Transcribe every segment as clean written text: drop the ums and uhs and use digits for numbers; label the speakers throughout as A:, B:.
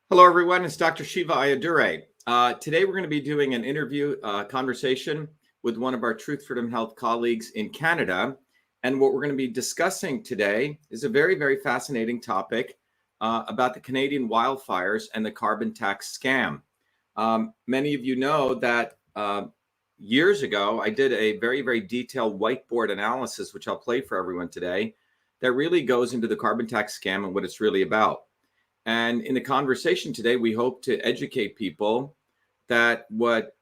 A: Hello, everyone. It's Dr.SHIVA Ayadure. Today, we're going to be doing an interview conversation with one of our Truth Freedom Health colleagues in Canada. And what we're going to be discussing today is a very, very fascinating topic about the Canadian wildfires and the carbon tax scam. Many of you know that years ago, I did a very, very detailed whiteboard analysis, which I'll play for everyone today, that really goes into the carbon tax scam and what it's really about. And in the conversation today, we hope to educate people that what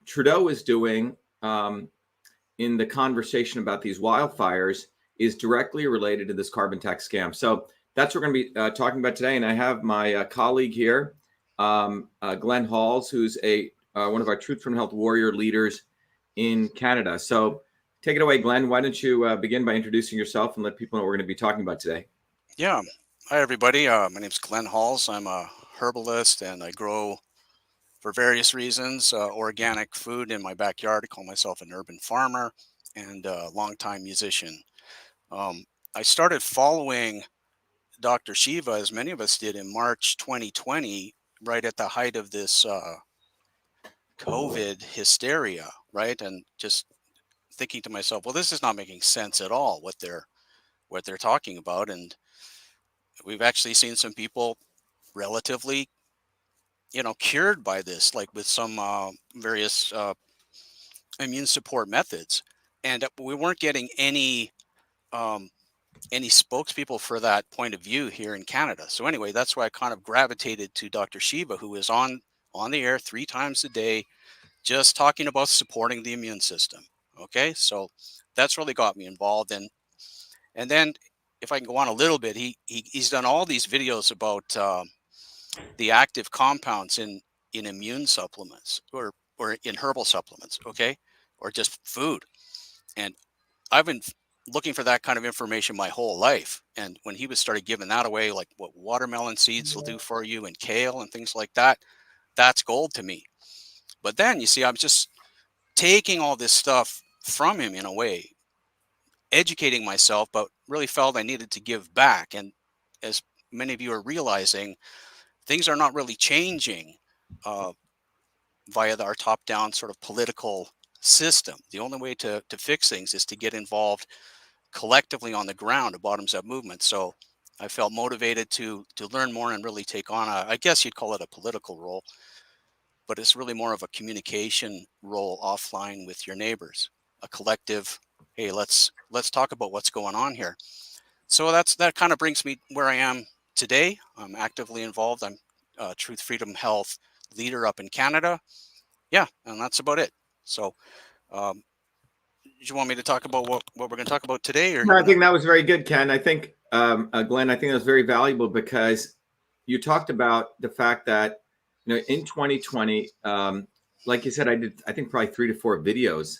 A: Trudeau is doing in the conversation about these wildfires is directly related to this carbon tax scam. So that's what we're going to be talking about today. And I have my colleague here, Glenn Halls, who's one of our Truth from Health warrior leaders in Canada. So take it away, Glenn. Why don't you begin by introducing yourself and let people know what we're going to be talking about today?
B: Yeah. Hi, everybody. My name's Glenn Halls. I'm a herbalist and I grow, for various reasons, organic food in my backyard. I call myself an urban farmer and a longtime musician. I started following Dr.SHIVA, as many of us did, in March 2020, right at the height of this COVID hysteria, right? And just thinking to myself, well, this is not making sense at all, what they're talking about. And we've actually seen some people relatively cured by this, like with some various immune support methods. And we weren't getting any spokespeople for that point of view here in Canada. So anyway, that's why I kind of gravitated to Dr.SHIVA, who is on the air 3 times a day, just talking about supporting the immune system. Okay, so that's really got me involved. And then, if I can go on a little bit, he's done all these videos about the active compounds in immune supplements or in herbal supplements, okay, or just food. And I've been looking for that kind of information my whole life. And when he was started giving that away, like what watermelon seeds will do for you and kale and things like that, that's gold to me. But then you see, I'm just taking all this stuff from him in a way, educating myself, but really felt I needed to give back. And as many of you are realizing, things are not really changing via our top-down sort of political system. The only way to fix things is to get involved collectively on the ground, a bottoms-up movement. So I felt motivated to learn more and really take on I guess you'd call it a political role, but it's really more of a communication role offline with your neighbors, a collective. Hey, let's talk about what's going on here. So that kind of brings me where I am today. I'm actively involved. I'm Truth Freedom Health leader up in Canada. Yeah, and that's about it. So, do you want me to talk about what we're going to talk about today? Or
A: No, I think that was very good, Ken. I think, Glenn, I think that was very valuable because you talked about the fact that, in 2020, like you said, I think probably 3 to 4 videos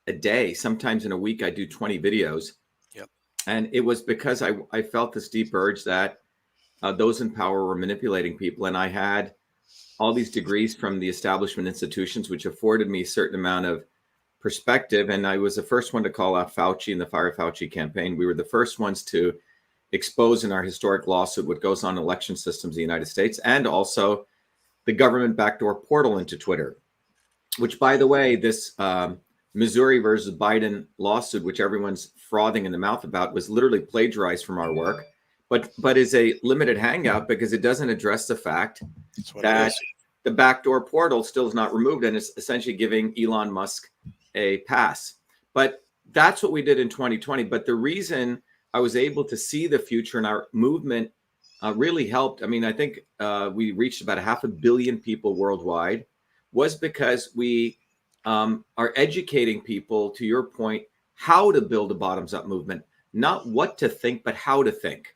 A: a day. Sometimes in a week, I do 20 videos.
B: Yep.
A: And it was because I felt this deep urge that those in power were manipulating people. And I had all these degrees from the establishment institutions, which afforded me a certain amount of perspective. And I was the first one to call out Fauci in the Fire Fauci campaign. We were the first ones to expose in our historic lawsuit what goes on in election systems in the United States, and also the government backdoor portal into Twitter, which, by the way, this Missouri versus Biden lawsuit, which everyone's frothing in the mouth about, was literally plagiarized from our work, but is a limited hangout because it doesn't address the fact that the backdoor portal still is not removed, and it's essentially giving Elon Musk a pass. But that's what we did in 2020. But the reason I was able to see the future and our movement really helped. I mean, I think we reached about 500 million people worldwide, was because we are educating people, to your point, how to build a bottoms-up movement, not what to think, but how to think.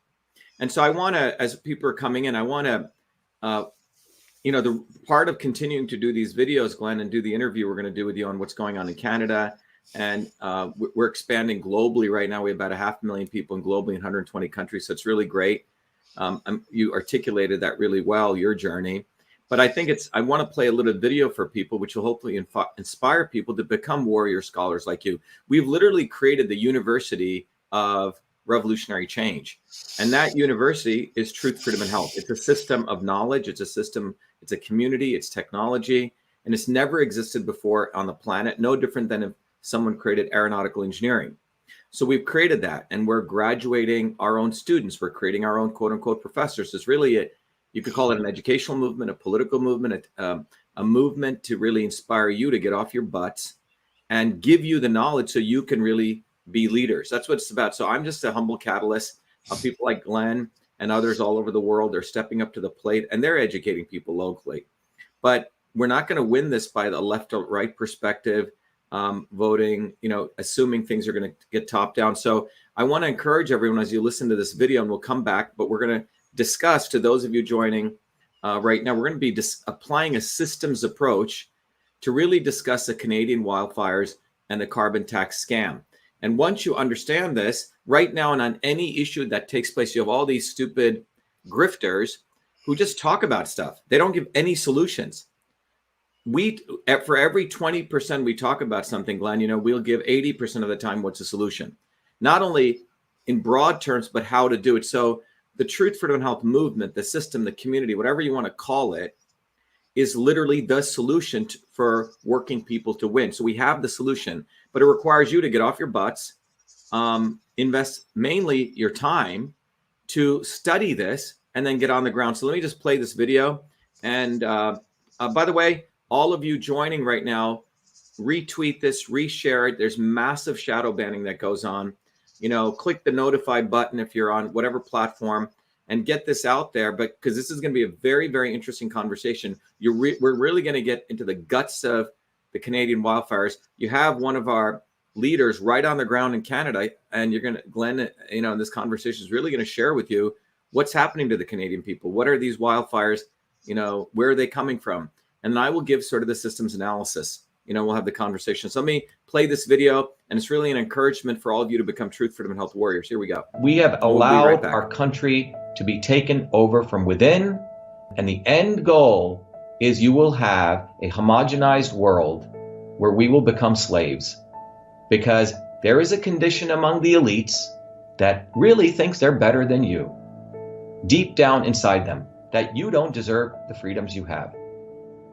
A: And so I want to, as people are coming in, I want to, the part of continuing to do these videos, Glenn, and do the interview we're going to do with you on what's going on in Canada. And we're expanding globally right now. We have about 500,000 people in globally in 120 countries. So it's really great. You articulated that really well, your journey. But I think I want to play a little video for people, which will hopefully inspire people to become warrior scholars like you. We've literally created the University of revolutionary change. And that university is Truth, Freedom, and Health. It's a system of knowledge. It's a system, it's a community, it's technology, and it's never existed before on the planet, no different than if someone created aeronautical engineering. So we've created that, and we're graduating our own students. We're creating our own quote unquote professors. It's really you could call it an educational movement, a political movement, a movement to really inspire you to get off your butts and give you the knowledge so you can really be leaders. That's what it's about. So I'm just a humble catalyst of people like Glenn and others all over the world. They're stepping up to the plate and they're educating people locally. But we're not going to win this by the left or right perspective, voting, assuming things are going to get top down. So I want to encourage everyone as you listen to this video, and we'll come back, but we're going to discuss, to those of you joining right now, we're going to be applying a systems approach to really discuss the Canadian wildfires and the carbon tax scam. And once you understand this, right now and on any issue that takes place, you have all these stupid grifters who just talk about stuff. They don't give any solutions. For every 20% we talk about something, Glenn, we'll give 80% of the time what's the solution. Not only in broad terms, but how to do it. So the Truth, Freedom, and Health movement, the system, the community, whatever you want to call it, is literally the solution for working people to win. So we have the solution, but it requires you to get off your butts, invest mainly your time to study this, and then get on the ground. So let me just play this video. And by the way, all of you joining right now, retweet this, reshare it. There's massive shadow banning that goes on. Click the notify button if you're on whatever platform and get this out there. But because this is going to be a very, very interesting conversation. We're really going to get into the guts of the Canadian wildfires. You have one of our leaders right on the ground in Canada, and Glenn, in this conversation is really going to share with you what's happening to the Canadian people. What are these wildfires? Where are they coming from? And then I will give sort of the systems analysis. We'll have the conversation. So let me play this video, and it's really an encouragement for all of you to become Truth, Freedom, and Health warriors. Here we go.
C: We have allowed our country to be taken over from within, and the end goal is you will have a homogenized world where we will become slaves, because there is a condition among the elites that really thinks they're better than you, deep down inside them, that you don't deserve the freedoms you have.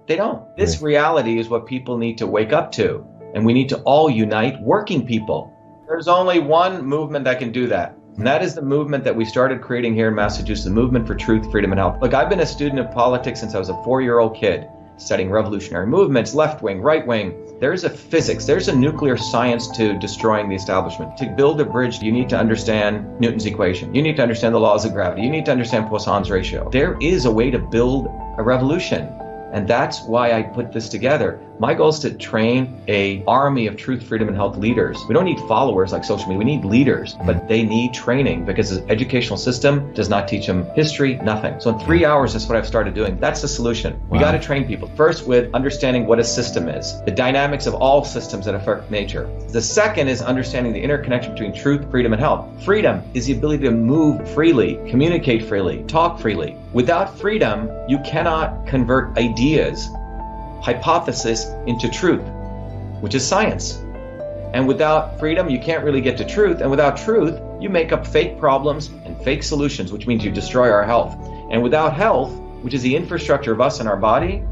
C: They don't. This reality is what people need to wake up to, and we need to all unite working people. There's only one movement that can do that, and that is the movement that we started creating here in Massachusetts, the movement for truth, freedom, and health. Look, I've been a student of politics since I was a 4-year-old kid, studying revolutionary movements, left wing, right wing. There's a physics, there's a nuclear science to destroying the establishment. To build a bridge, you need to understand Newton's equation. You need to understand the laws of gravity. You need to understand Poisson's ratio. There is a way to build a revolution. And that's why I put this together. My goal is to train an army of truth, freedom, and health leaders. We don't need followers like social media. We need leaders, but they need training because the educational system does not teach them history, nothing. So in 3 hours, that's what I've started doing. That's the solution. We got to train people. First, with understanding what a system is, the dynamics of all systems that affect nature. The second is understanding the interconnection between truth, freedom, and health. Freedom is the ability to move freely, communicate freely, talk freely. Without freedom, you cannot convert ideas, hypothesis into truth, which is science. And without freedom, you can't really get to truth. And without truth, you make up fake problems and fake solutions, which means you destroy our health. And without health, which is the infrastructure of us and our body,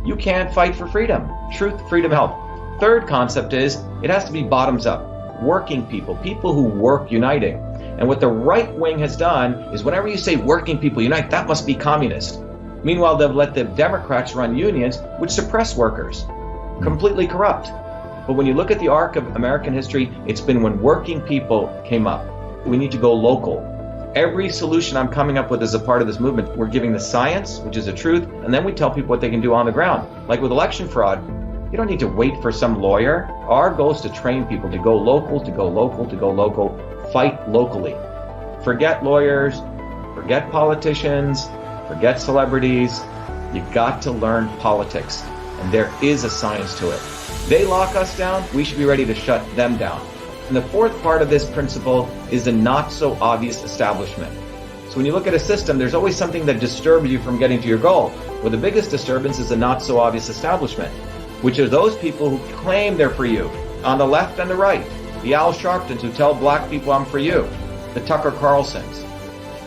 C: you can't fight for freedom. Truth, freedom, health. Third concept is it has to be bottoms up. Working people, people who work uniting. And what the right wing has done is whenever you say working people unite, that must be communist. Meanwhile, they've let the Democrats run unions, which suppress workers, completely corrupt. But when you look at the arc of American history, it's been when working people came up. We need to go local. Every solution I'm coming up with as a part of this movement, we're giving the science, which is the truth, and then we tell people what they can do on the ground. Like with election fraud, you don't need to wait for some lawyer. Our goal is to train people to go local, to go local, to go local, fight locally. Forget lawyers, forget politicians, forget celebrities. You got to learn politics, and there is a science to it. They lock us down, we should be ready to shut them down. And the fourth part of this principle is the not so obvious establishment. So when you look at a system, there's always something that disturbs you from getting to your goal. Well, the biggest disturbance is the not so obvious establishment, which are those people who claim they're for you, on the left and the right. The Al Sharptons who tell black people I'm for you. the Tucker Carlsons.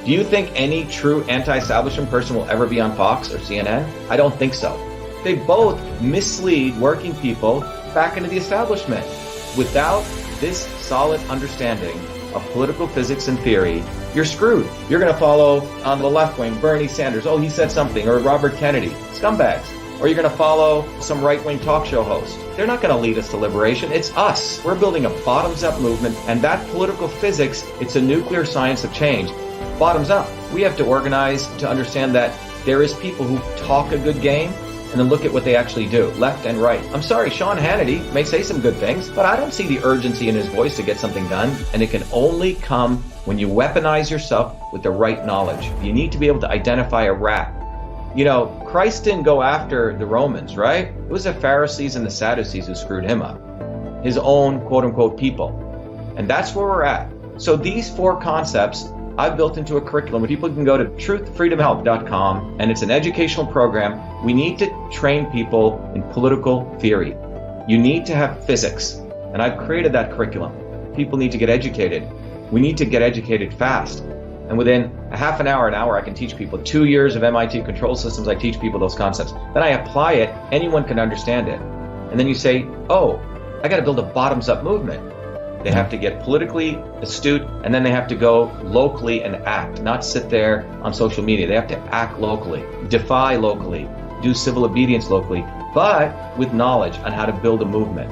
C: Do you think any true anti-establishment person will ever be on Fox or CNN? I don't think so. They both mislead working people back into the establishment. Without this solid understanding of political physics and theory, you're screwed. You're going to follow on the left wing Bernie Sanders. Oh, he said something. Or Robert Kennedy. Scumbags. Or you're going to follow some right-wing talk show host. They're not going to lead us to liberation. It's us. We're building a bottoms-up movement, and that political physics, it's a nuclear science of change. Bottoms up. We have to organize to understand that there is people who talk a good game and then look at what they actually do, left and right. I'm sorry, Sean Hannity may say some good things, but I don't see the urgency in his voice to get something done. And it can only come when you weaponize yourself with the right knowledge. You need to be able to identify a rat. You know, Christ didn't go after the Romans, right? It was the Pharisees and the Sadducees who screwed him up. His own quote-unquote people. And that's where we're at. So these 4 concepts I've built into a curriculum where people can go to truthfreedomhelp.com, and it's an educational program. We need to train people in political theory. You need to have physics, and I've created that curriculum. People need to get educated. We need to get educated fast. And within a half an hour, I can teach people. 2 years of MIT control systems, I teach people those concepts. Then I apply it, anyone can understand it. And then you say, oh, I got to build a bottoms-up movement. They have to get politically astute, and then they have to go locally and act, not sit there on social media. They have to act locally, defy locally, do civil obedience locally, but with knowledge on how to build a movement.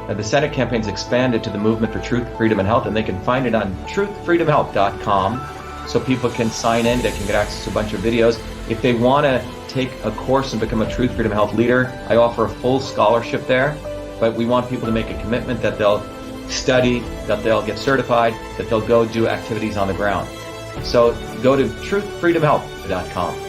C: Now, the Senate campaign's expanded to the Movement for Truth, Freedom, and Health, and they can find it on truthfreedomhelp.com, so people can sign in. They can get access to a bunch of videos. If they want to take a course and become a Truth, Freedom, Health leader, I offer a full scholarship there, but we want people to make a commitment that they'll study, that they'll get certified, that they'll go do activities on the ground. So go to truthfreedomhelp.com.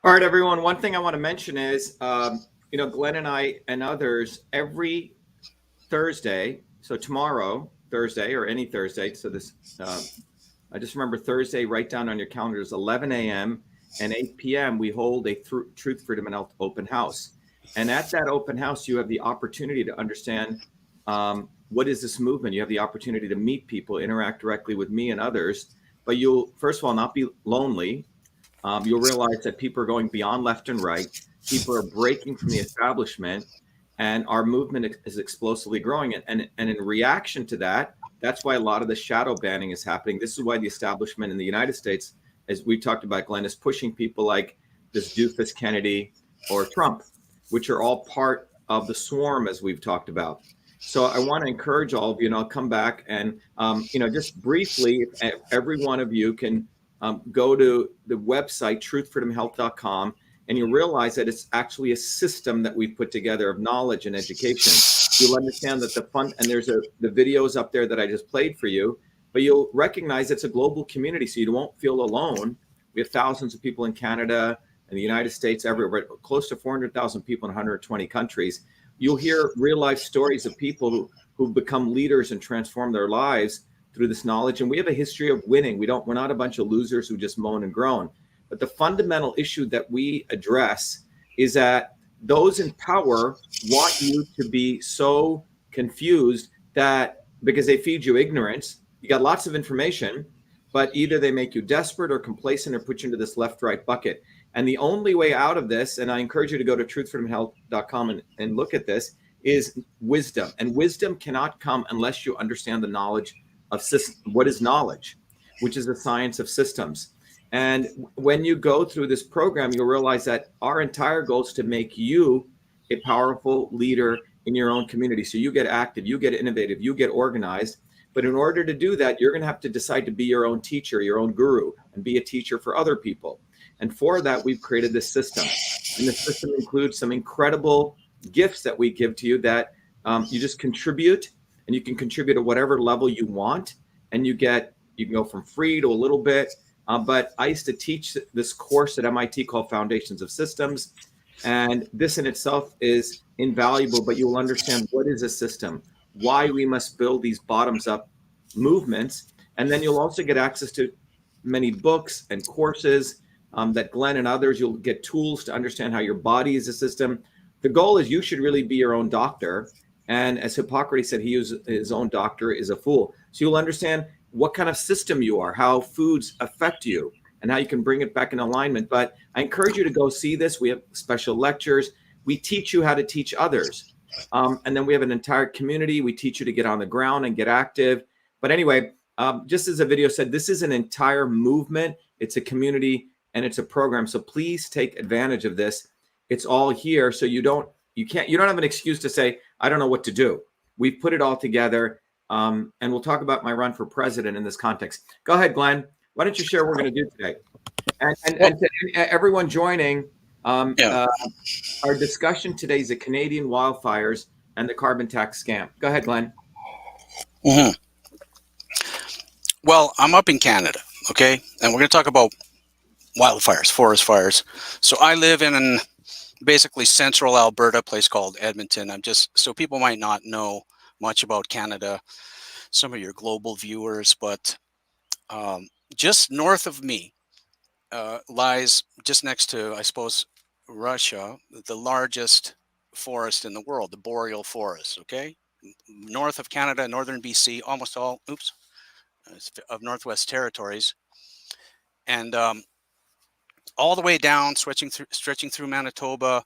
A: All right, everyone. One thing I want to mention is, Glenn and I and others, every Thursday, so tomorrow, Thursday, or any Thursday, so this, I just remember Thursday, write down on your calendars, 11 a.m. and 8 p.m., we hold a Truth, Freedom, and Health open house. And at that open house, you have the opportunity to understand what is this movement. You have the opportunity to meet people, interact directly with me and others, but you'll, first of all, not be lonely. You'll realize that people are going beyond left and right. People are breaking from the establishment, and our movement is explosively growing. And in reaction to that, that's why a lot of the shadow banning is happening. This is why the establishment in the United States, as we talked about, Glenn, is pushing people like this doofus Kennedy or Trump, which are all part of the swarm, as we've talked about. So I want to encourage all of you, and I'll come back and, just briefly, if every one of you can go to the website, truthfreedomhealth.com, and you'll realize that it's actually a system that we've put together of knowledge and education. You'll understand that and there's the videos up there that I just played for you, but you'll recognize it's a global community, so you won't feel alone. We have thousands of people in Canada and the United States, everywhere, close to 400,000 people in 120 countries. You'll hear real life stories of people who've become leaders and transformed their lives through this knowledge. And we have a history of winning. We're not a bunch of losers who just moan and groan. But the fundamental issue that we address is that those in power want you to be so confused that because they feed you ignorance, you got lots of information, but either they make you desperate or complacent or put you into this left-right bucket. And the only way out of this, and I encourage you to go to truthfreedomhealth.com and look at this, is wisdom. And wisdom cannot come unless you understand the knowledge of what is knowledge, which is the science of systems. And when you go through this program, you'll realize that our entire goal is to make you a powerful leader in your own community. So you get active, you get innovative, you get organized. But in order to do that, you're going to have to decide to be your own teacher, your own guru, and be a teacher for other people. And for that, we've created this system. And the system includes some incredible gifts that we give to you that you just contribute, and you can contribute at whatever level you want. And you can go from free to a little bit. But I used to teach this course at MIT called Foundations of Systems. And this in itself is invaluable, but you will understand what is a system? why we must build these bottoms up movements. And then you'll also get access to many books and courses that Glenn and others, you'll get tools to understand how your body is a system. The goal is you should really be your own doctor. And as Hippocrates said, he who's his own doctor is a fool. So you'll understand what kind of system you are, how foods affect you, and how you can bring it back in alignment. But I encourage you to go see this. We have special lectures. We teach you how to teach others. And then we have an entire community. We teach you to get on the ground and get active. But anyway, just as the video said, this is an entire movement. It's a community and it's a program. So please take advantage of this. It's all here. So you don't have an excuse to say, I don't know what to do. We've put it all together. And we'll talk about my run for president in this context. Go ahead, Glenn. Why don't you share what we're going to do today? And to everyone joining, our discussion today is the Canadian wildfires and the carbon tax scam. Go ahead, Glenn.
B: Mm-hmm. Well, I'm up in Canada, okay? And we're going to talk about wildfires, forest fires. So I live in basically central Alberta, a place called Edmonton. So people might not know much about Canada, some of your global viewers, but just north of me lies, just next to, I suppose, Russia, the largest forest in the world, the boreal forest, okay? North of Canada, northern BC, almost all, of Northwest Territories. And all the way down, stretching through Manitoba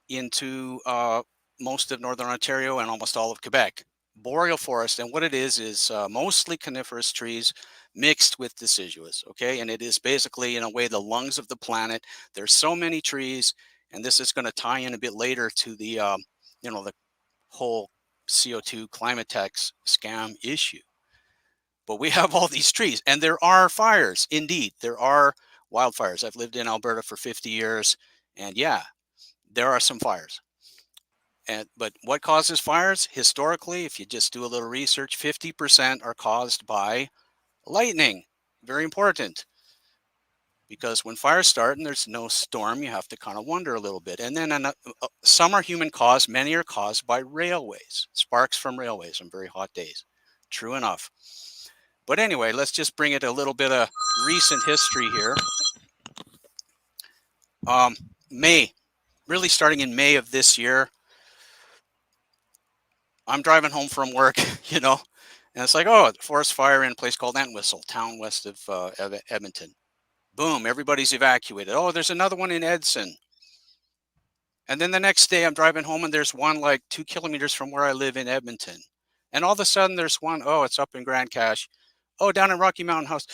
B: into most of northern Ontario and almost all of Quebec. Boreal forest, and what it is mostly coniferous trees mixed with deciduous, okay? And it is basically, in a way, the lungs of the planet. There's so many trees, and this is going to tie in a bit later to the, the whole CO2 climate tax scam issue. But we have all these trees, and there are fires. Indeed, there are wildfires. I've lived in Alberta for 50 years, and yeah, there are some fires. But what causes fires? Historically, if you just do a little research, 50% are caused by lightning. Very important. Because when fires start and there's no storm, you have to kind of wonder a little bit. And then some are human caused, many are caused by railways, sparks from railways on very hot days. True enough. But anyway, let's just bring it a little bit of recent history here. May, really starting in May of this year, I'm driving home from work, and it's like, oh, forest fire in a place called Entwistle, town west of Edmonton. Boom, everybody's evacuated. Oh, there's another one in Edson. And then the next day I'm driving home and there's one like 2 kilometers from where I live in Edmonton. And all of a sudden there's one, oh, it's up in Grand Cache. Oh, down in Rocky Mountain House.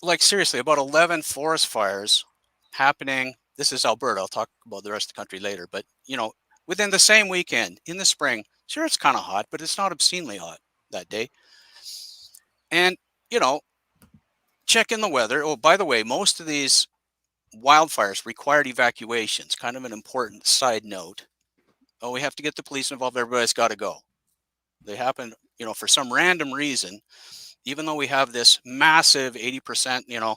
B: Like seriously, about 11 forest fires happening. This is Alberta. I'll talk about the rest of the country later. But, within the same weekend in the spring, sure, it's kind of hot, but it's not obscenely hot that day. And, check in the weather. Oh, by the way, most of these wildfires required evacuations. Kind of an important side note. Oh, we have to get the police involved. Everybody's got to go. They happen, for some random reason, even though we have this massive 80%,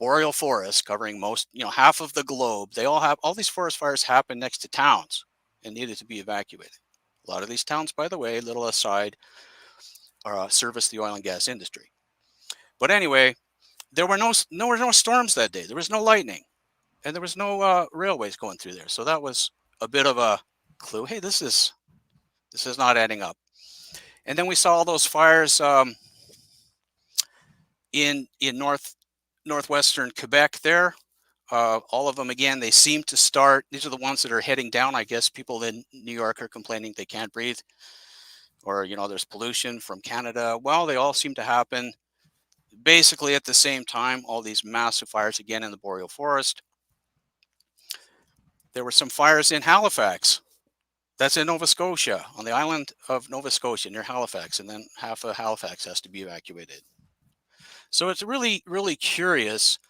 B: boreal forest covering most, half of the globe. All these forest fires happen next to towns and needed to be evacuated. A lot of these towns, by the way, little aside, service the oil and gas industry. But anyway, there were no storms that day. There was no lightning, and there was no railways going through there. So that was a bit of a clue. Hey, this is not adding up. And then we saw all those fires in northwestern Quebec there. All of them, again, they seem to start. These are the ones that are heading down. I guess people in New York are complaining they can't breathe, or there's pollution from Canada. Well, they all seem to happen basically at the same time. All these massive fires again in the boreal forest. There were some fires in Halifax. That's in Nova Scotia, on the island of Nova Scotia near Halifax, and then half of Halifax has to be evacuated. So it's really, really curious.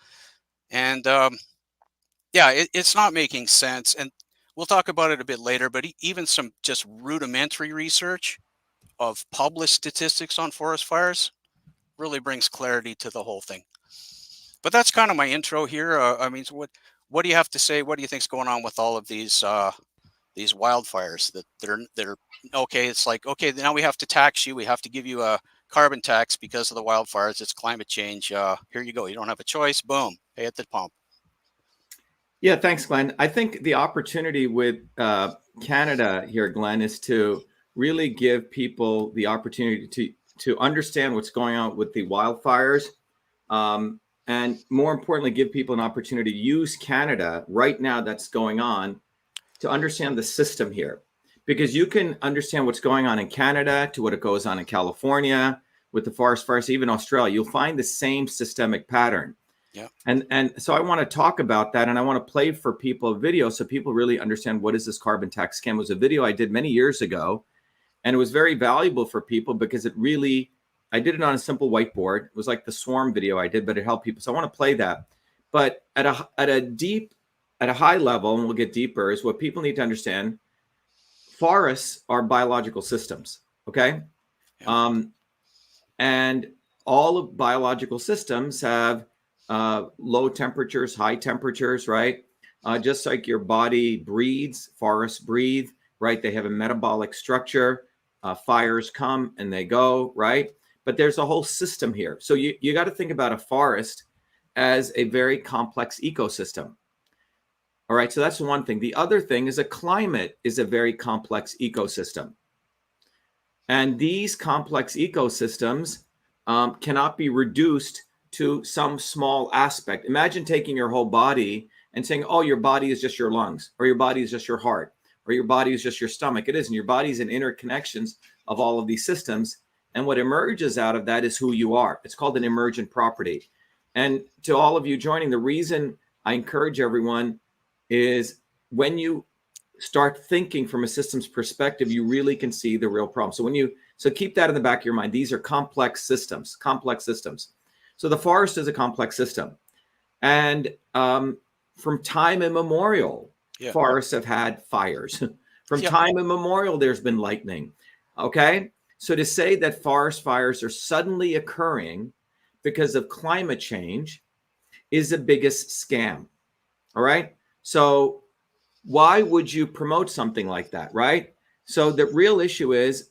B: And it's not making sense. And we'll talk about it a bit later, but even some just rudimentary research of published statistics on forest fires really brings clarity to the whole thing. But that's kind of my intro here. So what do you have to say? What do you think's going on with all of these these wildfires that they're okay. It's like, okay, now we have to tax you. We have to give you a carbon tax because of the wildfires. It's climate change. Here you go. You don't have a choice. Boom. Pay at the pump.
A: Yeah, thanks, Glenn. I think the opportunity with Canada here, Glenn, is to really give people the opportunity to understand what's going on with the wildfires, and more importantly, give people an opportunity to use Canada right now that's going on to understand the system here. Because you can understand what's going on in Canada to what it goes on in California with the forest fires, even Australia. You'll find the same systemic pattern.
B: Yeah.
A: And so I want to talk about that, and I want to play for people a video so people really understand what is this carbon tax scam. It was a video I did many years ago, and it was very valuable for people because it really, I did it on a simple whiteboard. It was like the swarm video I did, but it helped people. So I want to play that. But at a high level, and we'll get deeper, is what people need to understand. Forests are biological systems, okay?
B: Yeah.
A: And all of biological systems have low temperatures, high temperatures, right? Just like your body breathes, forests breathe, right? They have a metabolic structure. Fires come and they go, right? But there's a whole system here. So you got to think about a forest as a very complex ecosystem. All right, so that's one thing. The other thing is a climate is a very complex ecosystem. And these complex ecosystems cannot be reduced to some small aspect. Imagine taking your whole body and saying, oh, your body is just your lungs, or your body is just your heart, or your body is just your stomach. It isn't. Your body is an interconnections of all of these systems. And what emerges out of that is who you are. It's called an emergent property. And to all of you joining, the reason I encourage everyone is when you start thinking from a systems perspective, you really can see the real problem. So keep that in the back of your mind. These are complex systems. So the forest is a complex system. And from time immemorial, forests have had fires. From time immemorial, there's been lightning. Okay? So to say that forest fires are suddenly occurring because of climate change is the biggest scam. All right? So why would you promote something like that, right? So the real issue is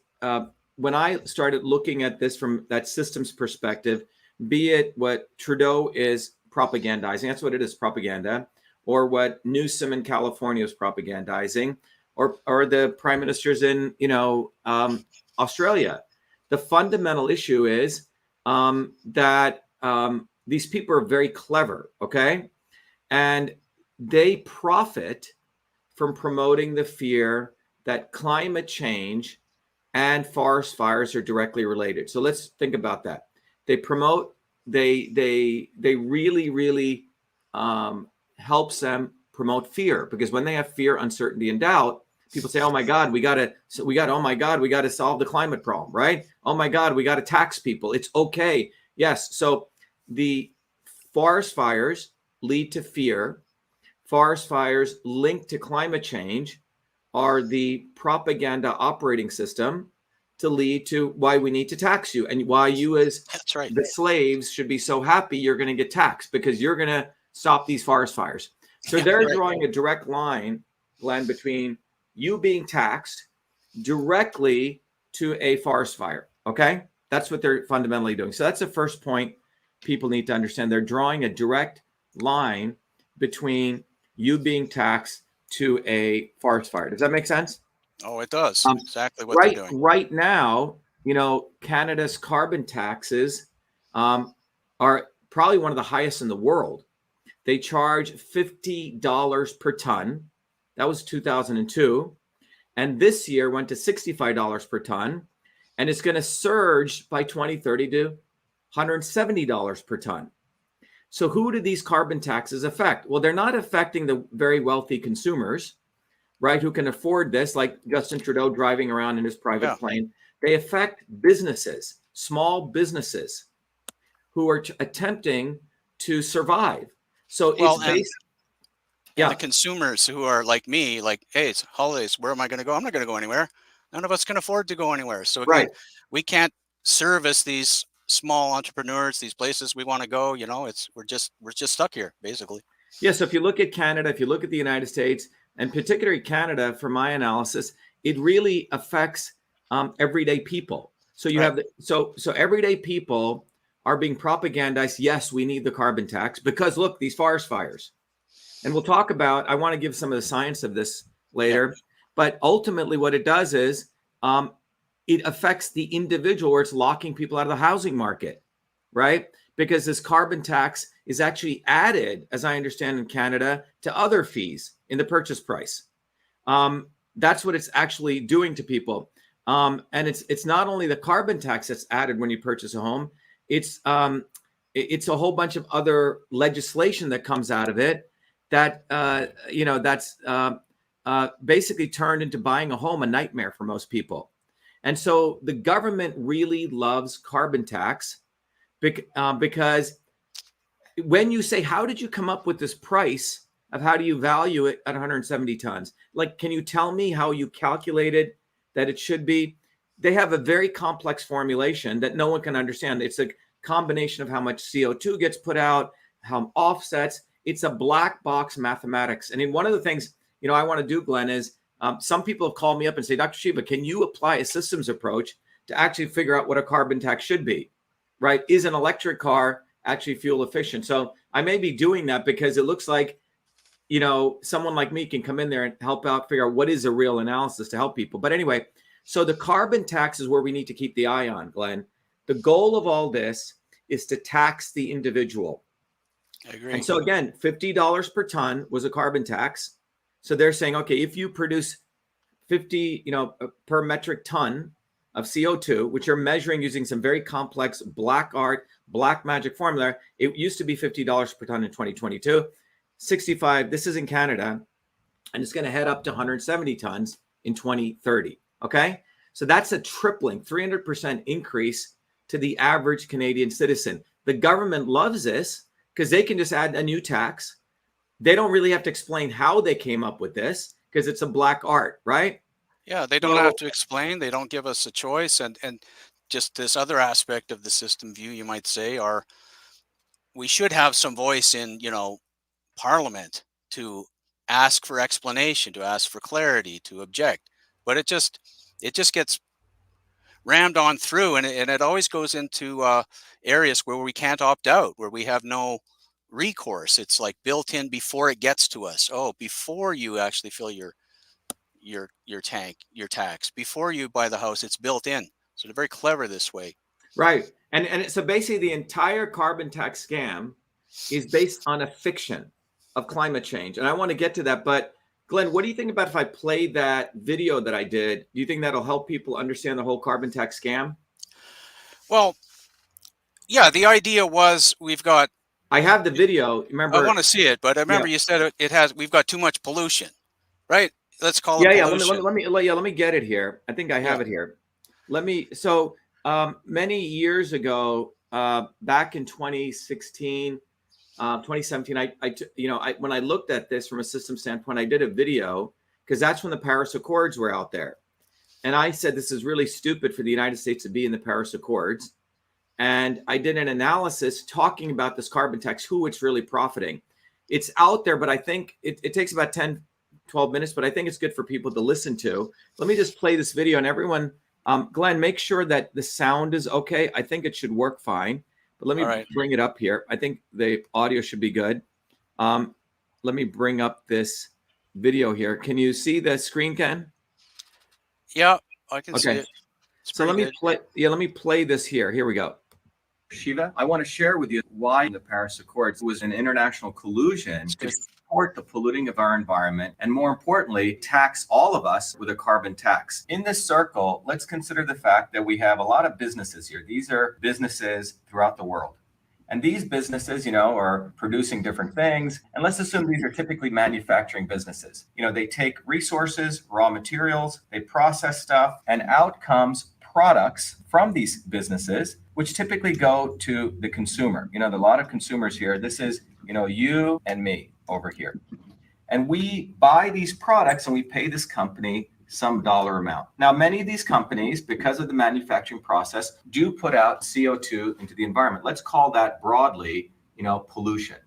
A: when I started looking at this from that systems perspective, be it what Trudeau is propagandizing, that's what it is, propaganda, or what Newsom in California is propagandizing, or the prime ministers in Australia. The fundamental issue is that these people are very clever, okay? And they profit from promoting the fear that climate change and forest fires are directly related. So let's think about that. They really helps them promote fear, because when they have fear, uncertainty, and doubt, people say, oh my God, we got to solve the climate problem, right? Oh my God, we got to tax people. It's okay. Yes. So the forest fires lead to fear. Forest fires linked to climate change are the propaganda operating system to lead to why we need to tax you, and why you as the slaves should be so happy you're going to get taxed because you're going to stop these forest fires. So they're drawing a direct line, Glenn, between you being taxed directly to a forest fire. Okay? That's what they're fundamentally doing. So that's the first point people need to understand. They're drawing a direct line between you being taxed to a forest fire. Does that make sense?
B: Oh, it does. Exactly what they're doing.
A: Right now, Canada's carbon taxes are probably one of the highest in the world. They charge $50 per ton. That was 2002. And this year went to $65 per ton. And it's going to surge by 2030 to $170 per ton. So who do these carbon taxes affect? Well, they're not affecting the very wealthy consumers, right, who can afford this, like Justin Trudeau driving around in his private plane. They affect businesses, small businesses who are attempting to survive. So it's based.
B: The consumers who are like me, like, hey, it's holidays. Where am I going to go? I'm not going to go anywhere. None of us can afford to go anywhere. So again, we can't service these small entrepreneurs, these places we want to go. We're just stuck here, basically.
A: Yeah. So if you look at Canada, if you look at the United States, and particularly Canada, from my analysis, it really affects everyday people. So you have so everyday people are being propagandized. Yes, we need the carbon tax because look, these forest fires. And we'll talk about, I want to give some of the science of this later, but ultimately what it does is it affects the individual, where it's locking people out of the housing market, right? Because this carbon tax is actually added, as I understand in Canada, to other fees in the purchase price. That's what it's actually doing to people. And it's not only the carbon tax that's added when you purchase a home, it's a whole bunch of other legislation that comes out of it that, that's basically turned into buying a home a nightmare for most people. And so the government really loves carbon tax because when you say, how did you come up with this price of how do you value it at 170 tons? Like, can you tell me how you calculated that it should be? They have a very complex formulation that no one can understand. It's a combination of how much CO2 gets put out, how offsets. It's a black box mathematics. And in one of the things, I want to do, Glenn, is some people have called me up and say, Dr. Shiva, can you apply a systems approach to actually figure out what a carbon tax should be, right? Is an electric car actually fuel efficient? So I may be doing that because it looks like, someone like me can come in there and help out, figure out what is a real analysis to help people. But anyway, so the carbon tax is where we need to keep the eye on, Glenn. The goal of all this is to tax the individual.
B: I agree.
A: And so again, $50 per ton was a carbon tax. So they're saying, okay, if you produce 50, per metric ton of CO2, which you're measuring using some very complex black magic formula, it used to be $50 per ton in 2022, 65. This is in Canada, and it's going to head up to 170 tons in 2030. Okay. So that's a tripling, 300% increase to the average Canadian citizen. The government loves this because they can just add a new tax. They don't really have to explain how they came up with this because it's a black art, right?
B: Yeah, they don't have to explain. They don't give us a choice. And just this other aspect of the system view, you might say, we should have some voice in, Parliament to ask for explanation, to ask for clarity, to object. But it just gets rammed on through, and it always goes into areas where we can't opt out, where we have no recourse. It's like built in before it gets to us. Oh, before you actually fill your tax, before you buy the house, it's built in. So they're very clever this way.
A: Right. And so basically the entire carbon tax scam is based on a fiction of climate change. And I want to get to that, but Glenn, what do you think about if I play that video that I did? Do you think that'll help people understand the whole carbon tax scam?
B: Well, yeah, the idea was
A: I have the video. Remember,
B: I want to see it, but I remember you said we've got too much pollution, right? Let's call it pollution.
A: Let me get it here. I think I have it here. Many years ago, back in 2016, 2017, when I looked at this from a system standpoint, I did a video because that's when the Paris Accords were out there. And I said, this is really stupid for the United States to be in the Paris Accords. And I did an analysis talking about this carbon tax, who it's really profiting. It's out there, but I think it takes about 10, 12 minutes, but I think it's good for people to listen to. Let me just play this video, and everyone, Glenn, make sure that the sound is okay. I think it should work fine, but let me bring it up here. I think the audio should be good. Let me bring up this video here. Can you see the screen, Ken?
B: Yeah, I can see it.
A: So let me play this here. Here we go. Shiva, I want to share with you why the Paris Accords was an international collusion to support the polluting of our environment, and more importantly, tax all of us with a carbon tax. In this circle, let's consider the fact that we have a lot of businesses here. These are businesses throughout the world. And these businesses, are producing different things. And let's assume these are typically manufacturing businesses. They take resources, raw materials, they process stuff, and out comes products from these businesses, which typically go to the consumer. There are a lot of consumers here. This is, you and me over here. And we buy these products and we pay this company some dollar amount. Now, many of these companies, because of the manufacturing process, do put out CO2 into the environment. Let's call that broadly, pollution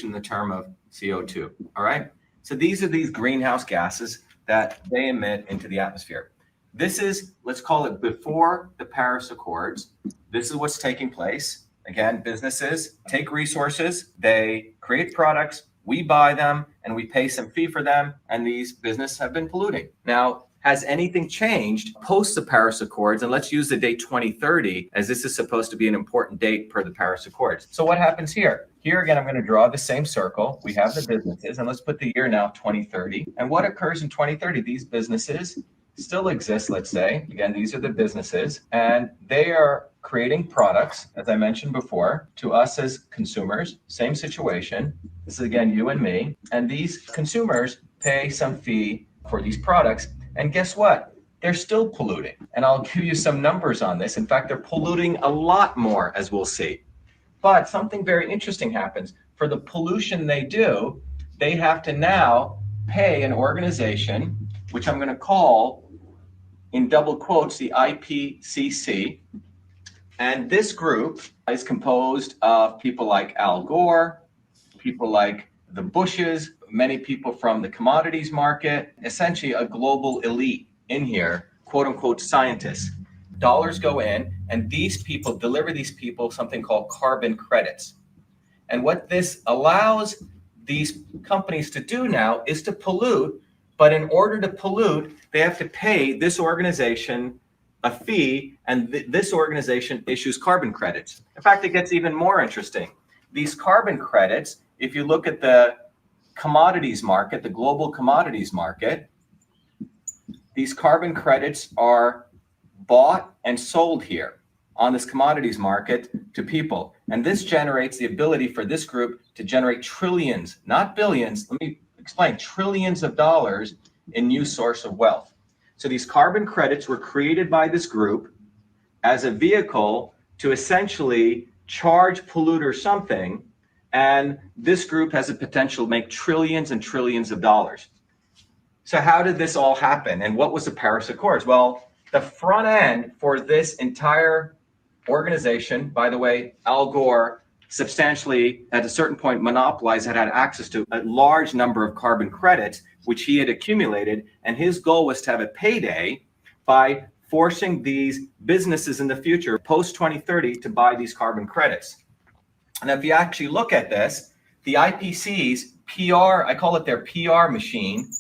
A: in the term of CO2. All right. So these are these greenhouse gases that they emit into the atmosphere. This is, let's call it before the Paris Accords. This is what's taking place. Again, businesses take resources, they create products, we buy them, and we pay some fee for them, and these businesses have been polluting. Now, has anything changed post the Paris Accords? And let's use the date 2030, as this is supposed to be an important date per the Paris Accords. So what happens here? Here again, I'm going to draw the same circle. We have the businesses, and let's put the year now 2030. And what occurs in 2030? These businesses still exist, let's say. Again, these are the businesses, and they are creating products, as I mentioned before, to us as consumers. Same situation. This is again you and me, and these consumers pay some fee for these products. And guess what? They're still polluting. And I'll give you some numbers on this. In fact, they're polluting a lot more, as we'll see. But something very interesting happens. For the pollution they do, they have to now pay an organization, which I'm going to call, in double quotes, the IPCC. And this group is composed of people like Al Gore, people like the Bushes, many people from the commodities market, essentially a global elite in here, quote unquote scientists. Dollars go in, and these people deliver these people something called carbon credits. And what this allows these companies to do now is to pollute, but in order to pollute, they have to pay this organization a fee, and this organization issues carbon credits. In fact, it gets even more interesting. These carbon credits, if you look at the commodities market, the global commodities market, these carbon credits are bought and sold here on this commodities market to people. And this generates the ability for this group to generate trillions, not billions, let me explain, trillions of dollars in new source of wealth. So these carbon credits were created by this group as a vehicle to essentially charge polluters something, and this group has the potential to make trillions and trillions of dollars. So how did this all happen? And what was the Paris Accords? Well, the front end for this entire organization, by the way, Al Gore substantially, at a certain point, monopolized, had access to a large number of carbon credits, which he had accumulated. And his goal was to have a payday by forcing these businesses in the future, post 2030, to buy these carbon credits. And if you actually look at this, the IPCC's PR, I call it their PR machine,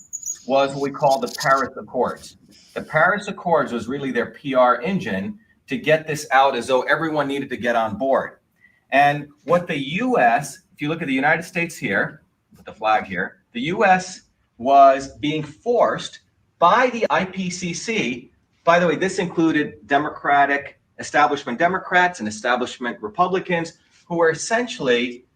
A: was what we call the Paris Accords. The Paris Accords was really their PR engine to get this out as though everyone needed to get on board. And what the US, if you look at the United States here, with the flag here, the US was being forced by the IPCC. By the way, this included Democratic establishment Democrats and establishment Republicans, who were essentially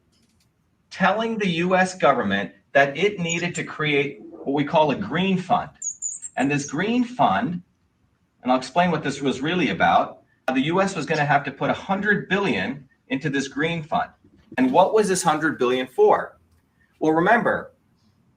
A: telling the US government that it needed to create what we call a green fund. And this green fund, and I'll explain what this was really about, the US was going to have to put $100 billion into this green fund. And what was this $100 billion for? Well, remember,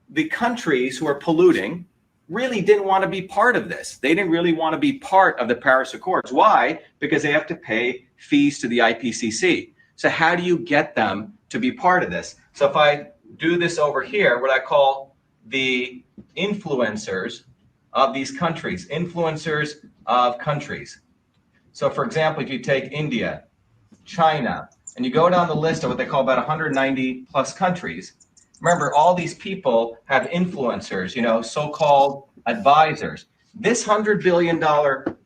A: the countries who are polluting really didn't want to be part of this. They didn't really want to be part of the Paris Accords. Why? Because they have to pay fees to the IPCC. So how do you get them to be part of this? So if I do this over here, what I call the influencers of these countries, influencers of countries. So for example, if you take India, China, and you go down the list of what they call about 190 plus countries, remember all these people have influencers, so-called advisors. This $100 billion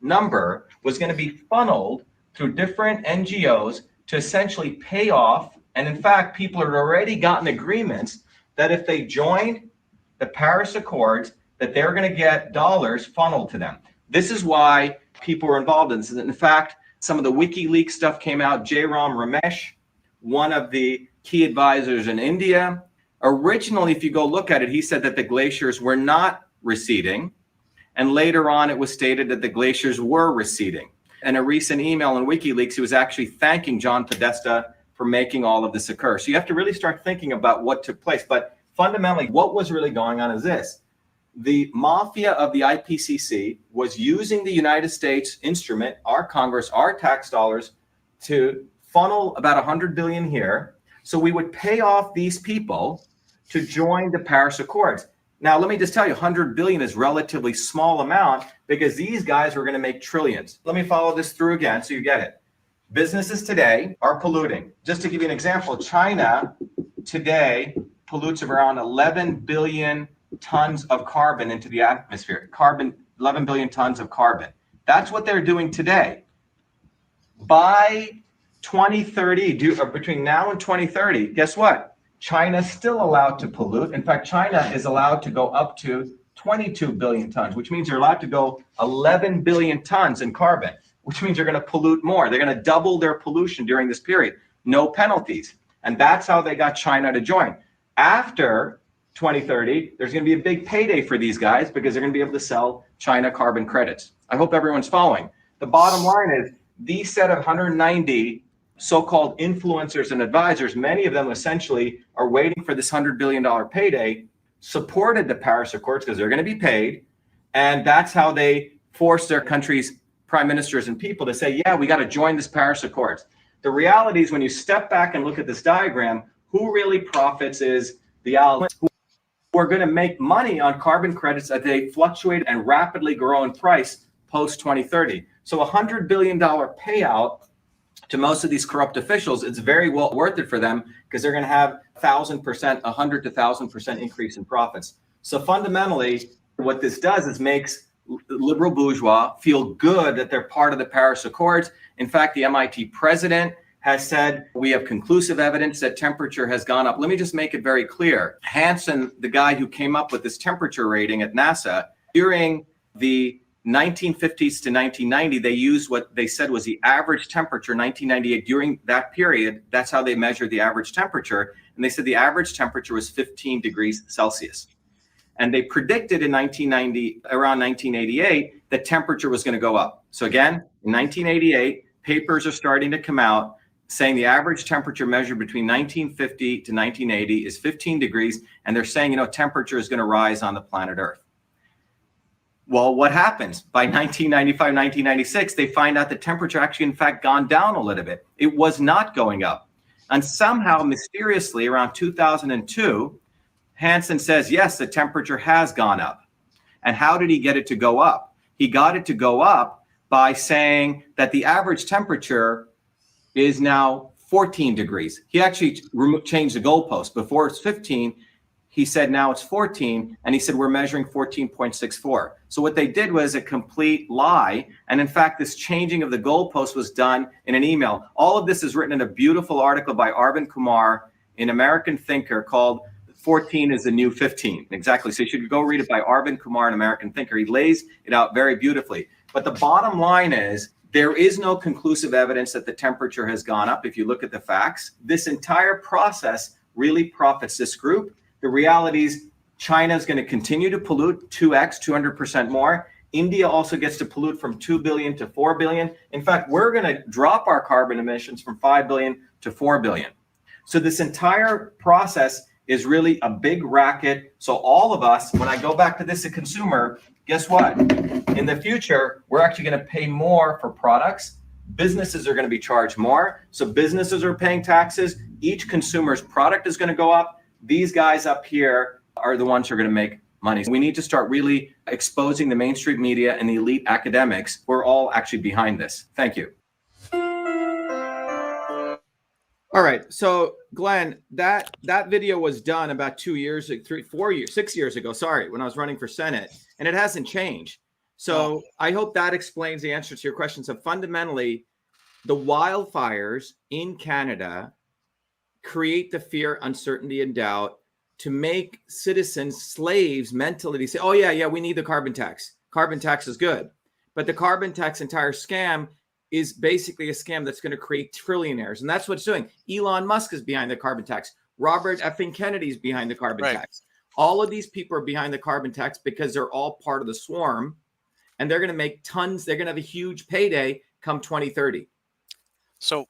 A: number was going to be funneled through different NGOs to essentially pay off. And in fact, people had already gotten agreements that if they joined the Paris Accords, that they're going to get dollars funneled to them. This is why people were involved in this. In fact, some of the WikiLeaks stuff came out. Jairam Ramesh, one of the key advisors in India, originally, if you go look at it, he said that the glaciers were not receding. And later on, it was stated that the glaciers were receding. In a recent email in WikiLeaks, he was actually thanking John Podesta for making all of this occur. So you have to really start thinking about what took place. But fundamentally, what was really going on is this. The mafia of the IPCC was using the United States instrument, our Congress, our tax dollars, to funnel about $100 billion here. So we would pay off these people to join the Paris Accords. Now, let me just tell you, 100 billion is relatively small amount because these guys were going to make trillions. Let me follow this through again so you get it. Businesses today are polluting. Just to give you an example, China today pollutes around 11 billion tons of carbon into the atmosphere. 11 billion tons of carbon. That's what they're doing today. By 2030, or between now and 2030, guess what? China's still allowed to pollute. In fact, China is allowed to go up to 22 billion tons, which means they're allowed to go 11 billion tons in carbon, which means they're going to pollute more. They're going to double their pollution during this period. No penalties. And that's how they got China to join. After 2030, there's going to be a big payday for these guys because they're going to be able to sell China carbon credits. I hope everyone's following. The bottom line is these set of 190 so-called influencers and advisors, many of them essentially are waiting for this $100 billion payday, supported the Paris Accords because they're going to be paid. And that's how they force their countries' prime ministers and people to say, yeah, we got to join this Paris Accords. The reality is when you step back and look at this diagram, who really profits is the allies who are going to make money on carbon credits as they fluctuate and rapidly grow in price post 2030. So $100 billion payout to most of these corrupt officials, it's very well worth it for them because they're going to have 1,000%, 100 to 1,000% increase in profits. So fundamentally, what this does is makes liberal bourgeois feel good that they're part of the Paris Accords. In fact, the MIT president has said we have conclusive evidence that temperature has gone up. Let me just make it very clear. Hansen, the guy who came up with this temperature rating at NASA, during the 1950s to 1990, they used what they said was the average temperature, 1998. During that period, that's how they measured the average temperature. And they said the average temperature was 15 degrees Celsius. And they predicted in 1990, around 1988, that temperature was going to go up. So again, in 1988, papers are starting to come out saying the average temperature measured between 1950 to 1980 is 15 degrees. And they're saying, temperature is going to rise on the planet Earth. Well, what happens? By 1995, 1996, they find out the temperature actually, in fact, gone down a little bit. It was not going up. And somehow, mysteriously, around 2002, Hansen says, yes, the temperature has gone up. And how did he get it to go up? He got it to go up by saying that the average temperature is now 14 degrees. He actually changed the goalpost. Before it's 15, he said now it's 14, and he said we're measuring 14.64. So what they did was a complete lie. And in fact, this changing of the goalpost was done in an email. All of this is written in a beautiful article by Arvind Kumar in American Thinker called 14 is the new 15. Exactly. So you should go read it by Arvind Kumar, an American Thinker. He lays it out very beautifully. But the bottom line is there is no conclusive evidence that the temperature has gone up. If you look at the facts, this entire process really profits this group. The reality is China is going to continue to pollute 2x, 200% more. India also gets to pollute from 2 billion to 4 billion. In fact, we're going to drop our carbon emissions from 5 billion to 4 billion. So this entire process is really a big racket. So all of us, when I go back to this as a consumer, guess what? In the future, we're actually going to pay more for products. Businesses are going to be charged more. So businesses are paying taxes. Each consumer's product is going to go up. These guys up here are the ones who are going to make money. We need to start really exposing the mainstream media and the elite academics who are all actually behind this. Thank you. All right. So Glenn, that video was done about 2 years, 3, 4 years, 6 years ago. Sorry, when I was running for Senate, and it hasn't changed. So I hope that explains the answer to your question. So fundamentally, the wildfires in Canada create the fear, uncertainty, and doubt to make citizens slaves mentally. They say, oh, yeah, we need the carbon tax. Carbon tax is good. But the carbon tax entire scam is basically a scam that's going to create trillionaires. And that's what it's doing. Elon Musk is behind the carbon tax. Robert effing Kennedy is behind the carbon tax. All of these people are behind the carbon tax because they're all part of the swarm. And they're going to make tons. They're going to have a huge payday come 2030.
B: So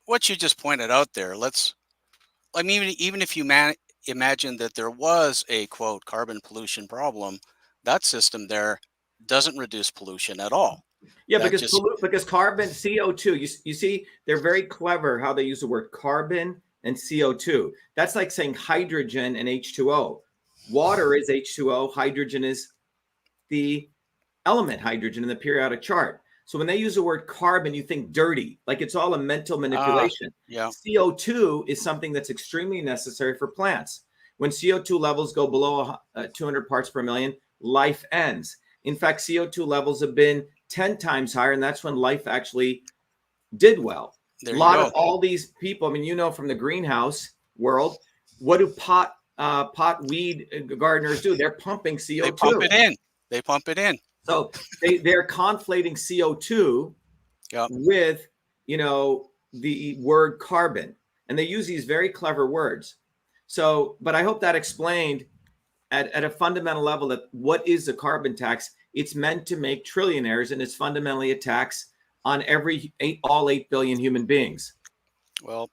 B: what you just pointed out there, even if you imagine that there was a quote carbon pollution problem, that system there doesn't reduce pollution at all.
A: Yeah, because carbon, CO2, you see, they're very clever how they use the word carbon and CO2. That's like saying hydrogen and H2O. Water is H2O. Hydrogen is the element hydrogen in the periodic chart. So when they use the word carbon, you think dirty, like it's all a mental manipulation.
B: Yeah.
A: CO2 is something that's extremely necessary for plants. When CO2 levels go below 200 parts per million, life ends. In fact, CO2 levels have been 10 times higher, and that's when life actually did well.
B: There
A: A
B: you
A: lot
B: go.
A: of all these people, I mean, you know, from the greenhouse world, what do pot weed gardeners do? They're pumping CO2.
B: They pump it in. They pump it in.
A: So they're conflating CO2
B: Yep.
A: with, you know, the word carbon, and they use these very clever words. So, but I hope that explained at a fundamental level that what is the carbon tax? It's meant to make trillionaires, and it's fundamentally a tax on all 8 billion human beings.
B: Well,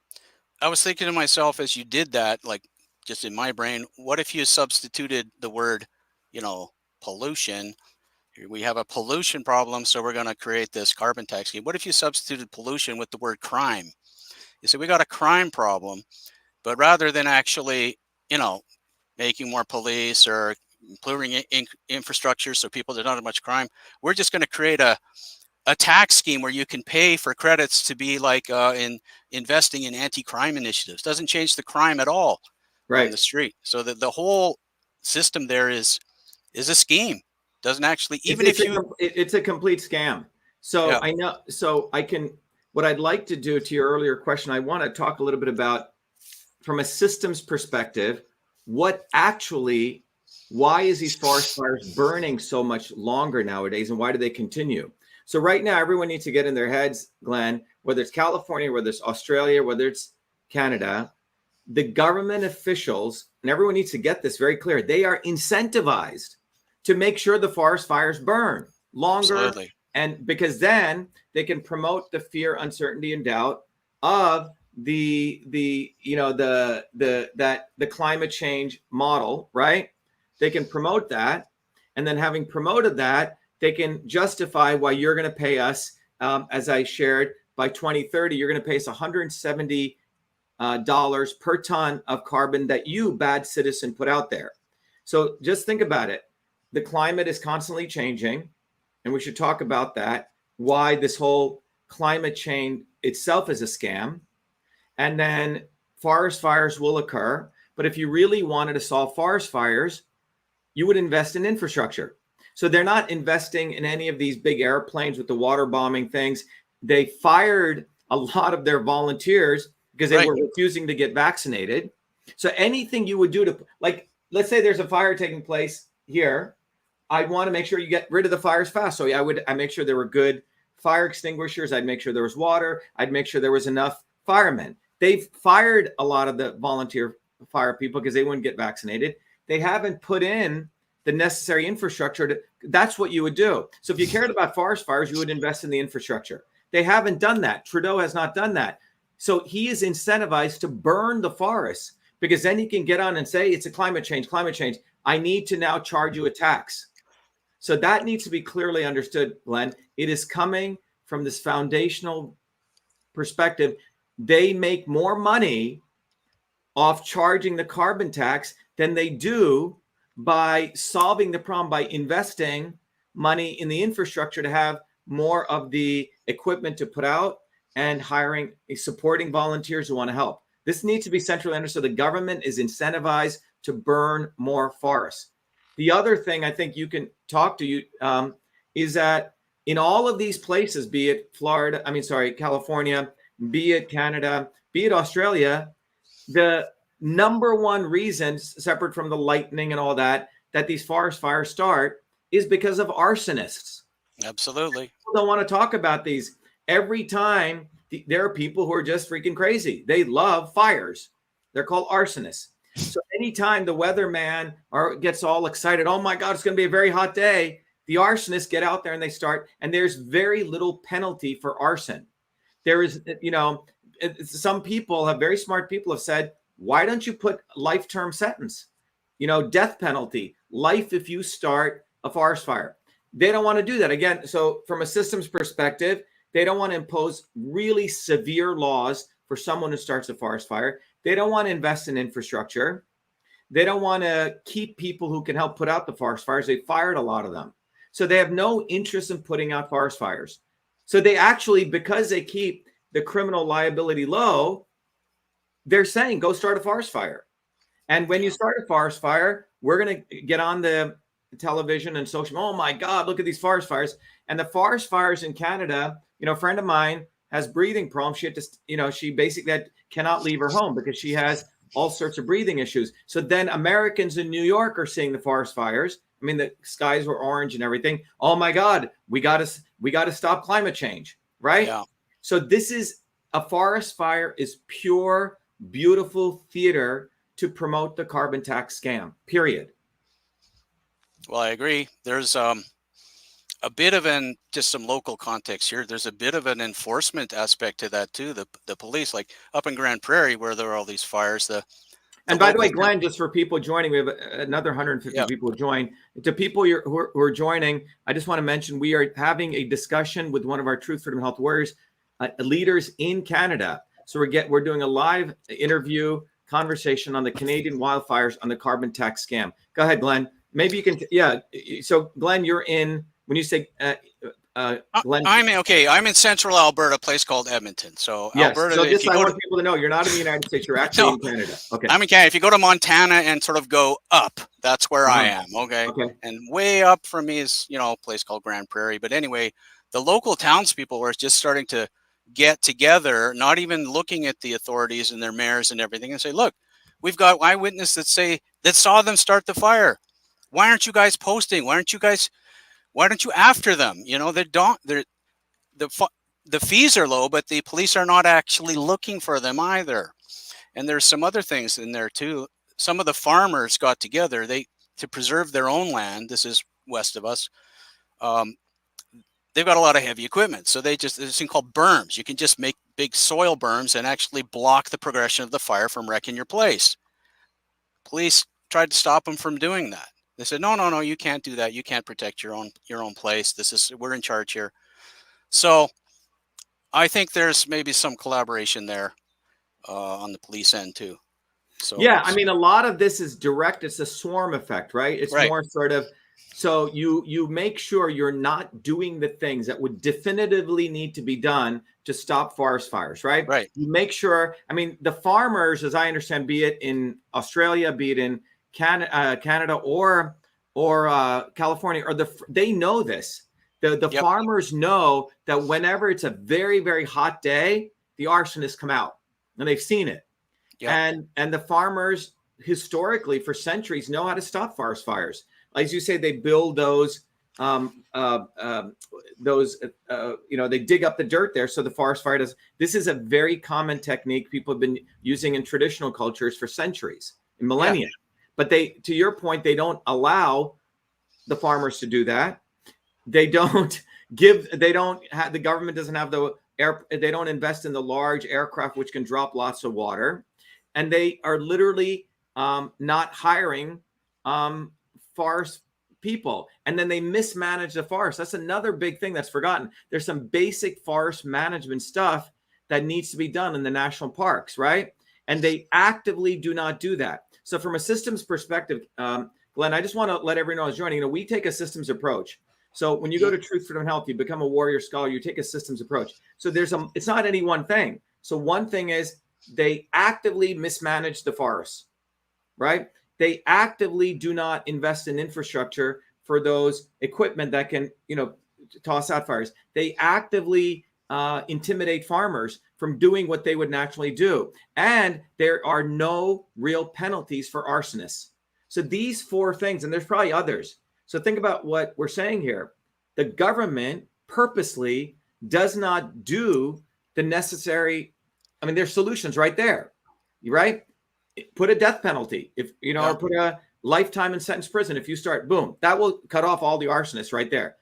B: I was thinking to myself as you did that, like just in my brain, what if you substituted the word, you know, pollution? We have a pollution problem, so we're going to create this carbon tax scheme. What if you substituted pollution with the word crime? You say we got a crime problem, but rather than actually, you know, making more police or improving infrastructure so people there's not as much crime, we're just going to create a tax scheme where you can pay for credits to be like in investing in anti-crime initiatives. Doesn't change the crime at all on the street. So the whole system there is a scheme. Doesn't actually, even
A: it's a complete scam. So yeah. I know, so I can, what I'd like to do to your earlier question, I want to talk a little bit about from a systems perspective, what actually, why is these forest fires burning so much longer nowadays, and why do they continue? So right now, everyone needs to get in their heads, Glenn, whether it's California, whether it's Australia, whether it's Canada, the government officials, and everyone needs to get this very clear, they are incentivized to make sure the forest fires burn longer.
B: Absolutely.
A: And because then they can promote the fear, uncertainty, and doubt of the climate change model, right? They can promote that. And then having promoted that, they can justify why you're going to pay us, as I shared, by 2030, you're going to pay us $170 per ton of carbon that you, bad citizen, put out there. So just think about it. The climate is constantly changing, and we should talk about that, why this whole climate change itself is a scam. And then forest fires will occur. But if you really wanted to solve forest fires, you would invest in infrastructure. So they're not investing in any of these big airplanes with the water bombing things. They fired a lot of their volunteers because they were refusing to get vaccinated. So anything you would do to, like, let's say there's a fire taking place here. I'd want to make sure you get rid of the fires fast. So I make sure there were good fire extinguishers. I'd make sure there was water. I'd make sure there was enough firemen. They've fired a lot of the volunteer fire people because they wouldn't get vaccinated. They haven't put in the necessary infrastructure that's what you would do. So if you cared about forest fires, you would invest in the infrastructure. They haven't done that. Trudeau has not done that. So he is incentivized to burn the forests because then he can get on and say, it's a climate change. I need to now charge you a tax. So that needs to be clearly understood, Glenn. It is coming from this foundational perspective. They make more money off charging the carbon tax than they do by solving the problem by investing money in the infrastructure to have more of the equipment to put out and supporting volunteers who want to help. This needs to be centrally understood. The government is incentivized to burn more forests. The other thing I think you can talk to is that in all of these places, be it California, be it Canada, be it Australia, the number one reason, separate from the lightning and all that these forest fires start is because of arsonists.
B: Absolutely.
A: People don't want to talk about these. Every time there are people who are just freaking crazy. They love fires. They're called arsonists. So anytime the weatherman gets all excited, oh my God, it's going to be a very hot day, the arsonists get out there and they start, and there's very little penalty for arson. There is, some people very smart people have said, why don't you put life-term sentence? Death penalty, life if you start a forest fire. They don't want to do that. Again, so from a systems perspective, they don't want to impose really severe laws for someone who starts a forest fire. They don't want to invest in infrastructure. They don't want to keep people who can help put out the forest fires. They fired a lot of them. So they have no interest in putting out forest fires. So they actually, because they keep the criminal liability low, they're saying, go start a forest fire. And when you start a forest fire, we're going to get on the television and social. Oh my God, look at these forest fires. And the forest fires in Canada, a friend of mine has breathing problems. She had to, she basically cannot leave her home because she has all sorts of breathing issues. So then Americans in New York are seeing the forest fires. I mean, the skies were orange and everything. Oh my God, we got to stop climate change, right?
B: Yeah.
A: So this is a forest fire is pure, beautiful theater to promote the carbon tax scam, period.
B: Well, I agree. There's a bit of just some local context here. There's a bit of an enforcement aspect to that too. The police, like up in Grand Prairie, where there are all these fires.
A: And by the way, Glenn, just for people joining, we have another 150 people who join. To people who are joining, I just want to mention we are having a discussion with one of our Truth, Freedom, Health Warriors leaders in Canada. So we're doing a live interview conversation on the Canadian wildfires on the carbon tax scam. Go ahead, Glenn. Maybe you can. So Glenn, you're in. When you say Glenn,
B: I'm in central Alberta, a place called Edmonton. So
A: yes.
B: Alberta.
A: So just I want people to know you're not in the United States. You're actually in Canada. Okay.
B: I'm in Canada. If you go to Montana and sort of go up, that's where I am. Okay. And way up from me is a place called Grand Prairie. But anyway, the local townspeople were just starting to get together, not even looking at the authorities and their mayors and everything, and say, look, we've got eyewitnesses that saw them start the fire. Why aren't you guys posting? Why aren't you after them? The fees are low, but the police are not actually looking for them either. And there's some other things in there too. Some of the farmers got together, to preserve their own land. This is west of us. They've got a lot of heavy equipment. So there's this thing called berms. You can just make big soil berms and actually block the progression of the fire from wrecking your place. Police tried to stop them from doing that. They said, no, you can't do that. You can't protect your own place. We're in charge here. So I think there's maybe some collaboration there on the police end too. So
A: yeah, I mean, a lot of this is direct. It's a swarm effect, right? It's more sort of, so you make sure you're not doing the things that would definitively need to be done to stop forest fires, right?
B: Right.
A: You make sure, I mean, the farmers, as I understand, be it in Australia, be it in Canada or California, they know this. The farmers know that whenever it's a very, very hot day, the arsonists come out, and they've seen it. Yep. And the farmers historically for centuries know how to stop forest fires. As you say, they build those they dig up the dirt there so the forest fire does. This is a very common technique people have been using in traditional cultures for centuries, in millennia. Yeah. But to your point, they don't allow the farmers to do that. The government doesn't have they don't invest in the large aircraft which can drop lots of water. And they are literally not hiring forest people. And then they mismanage the forest. That's another big thing that's forgotten. There's some basic forest management stuff that needs to be done in the national parks, right? And they actively do not do that. So from a systems perspective, Glenn, I just want to let everyone know who's joining. We take a systems approach. So when you go to Truth, Freedom, Health, you become a warrior scholar, you take a systems approach. So it's not any one thing. So one thing is they actively mismanage the forests, right? They actively do not invest in infrastructure for those equipment that can, toss out fires. They actively intimidate farmers from doing what they would naturally do. And there are no real penalties for arsonists. So these four things, and there's probably others. So think about what we're saying here. The government purposely does not do the necessary. I mean, there's solutions right there, right? Put a death penalty, or put a lifetime in sentence prison. If you start, boom, that will cut off all the arsonists right there,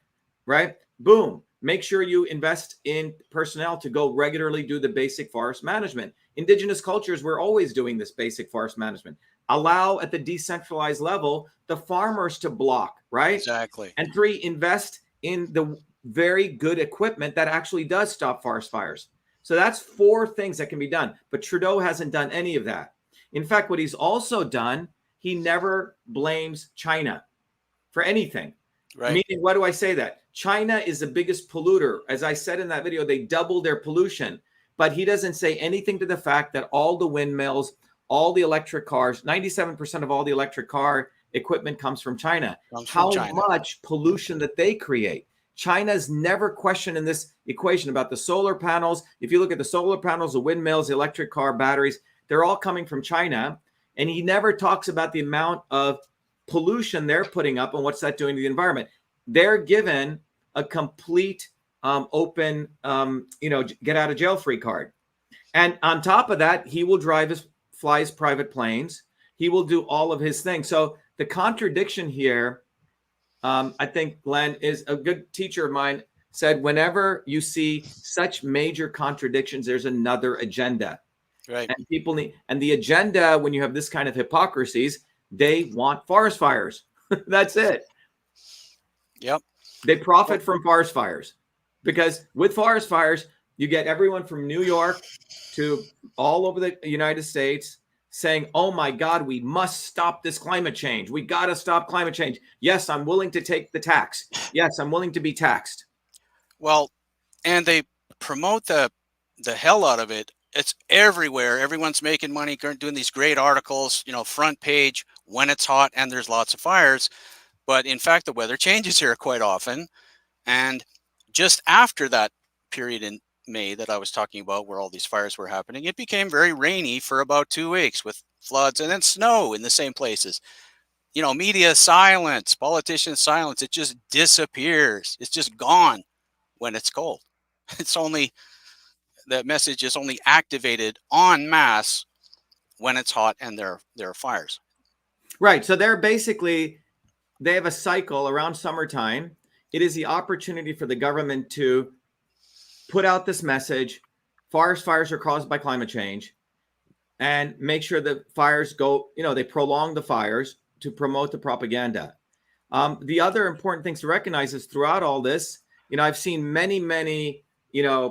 A: right? Boom. Make sure you invest in personnel to go regularly do the basic forest management. Indigenous cultures, we're always doing this basic forest management. Allow at the decentralized level the farmers to block, right?
B: Exactly.
A: And 3, invest in the very good equipment that actually does stop forest fires. So that's 4 things that can be done. But Trudeau hasn't done any of that. In fact, what he's also done, he never blames China for anything.
B: Right.
A: Meaning, what do I say that? China is the biggest polluter. As I said in that video, they doubled their pollution. But he doesn't say anything to the fact that all the windmills, all the electric cars, 97% of all the electric car equipment comes from China. How much pollution that they create. China's never questioned in this equation about the solar panels. If you look at the solar panels, the windmills, the electric car batteries, they're all coming from China. And he never talks about the amount of pollution they're putting up and what's that doing to the environment. They're given a complete open, get out of jail free card. And on top of that, he will fly his private planes. He will do all of his things. So the contradiction here, I think Glenn is a good teacher of mine, said whenever you see such major contradictions, there's another agenda.
B: Right.
A: And people need, and the agenda, when you have this kind of hypocrisies, they want forest fires. That's it.
B: Yep.
A: They profit from forest fires because with forest fires, you get everyone from New York to all over the United States saying, oh my God, we must stop this climate change. We got to stop climate change. Yes, I'm willing to take the tax. Yes, I'm willing to be taxed.
B: Well, and they promote the hell out of it. It's everywhere. Everyone's making money, doing these great articles, front page when it's hot and there's lots of fires. But in fact, the weather changes here quite often. And just after that period in May that I was talking about where all these fires were happening, it became very rainy for about 2 weeks with floods and then snow in the same places. Media silence, politicians silence. It just disappears. It's just gone when it's cold. That message is only activated en masse when it's hot and there are fires.
A: Right. So they have a cycle around summertime. It is the opportunity for the government to put out this message. Forest fires are caused by climate change, and make sure the fires go, they prolong the fires to promote the propaganda. The other important things to recognize is throughout all this, I've seen many,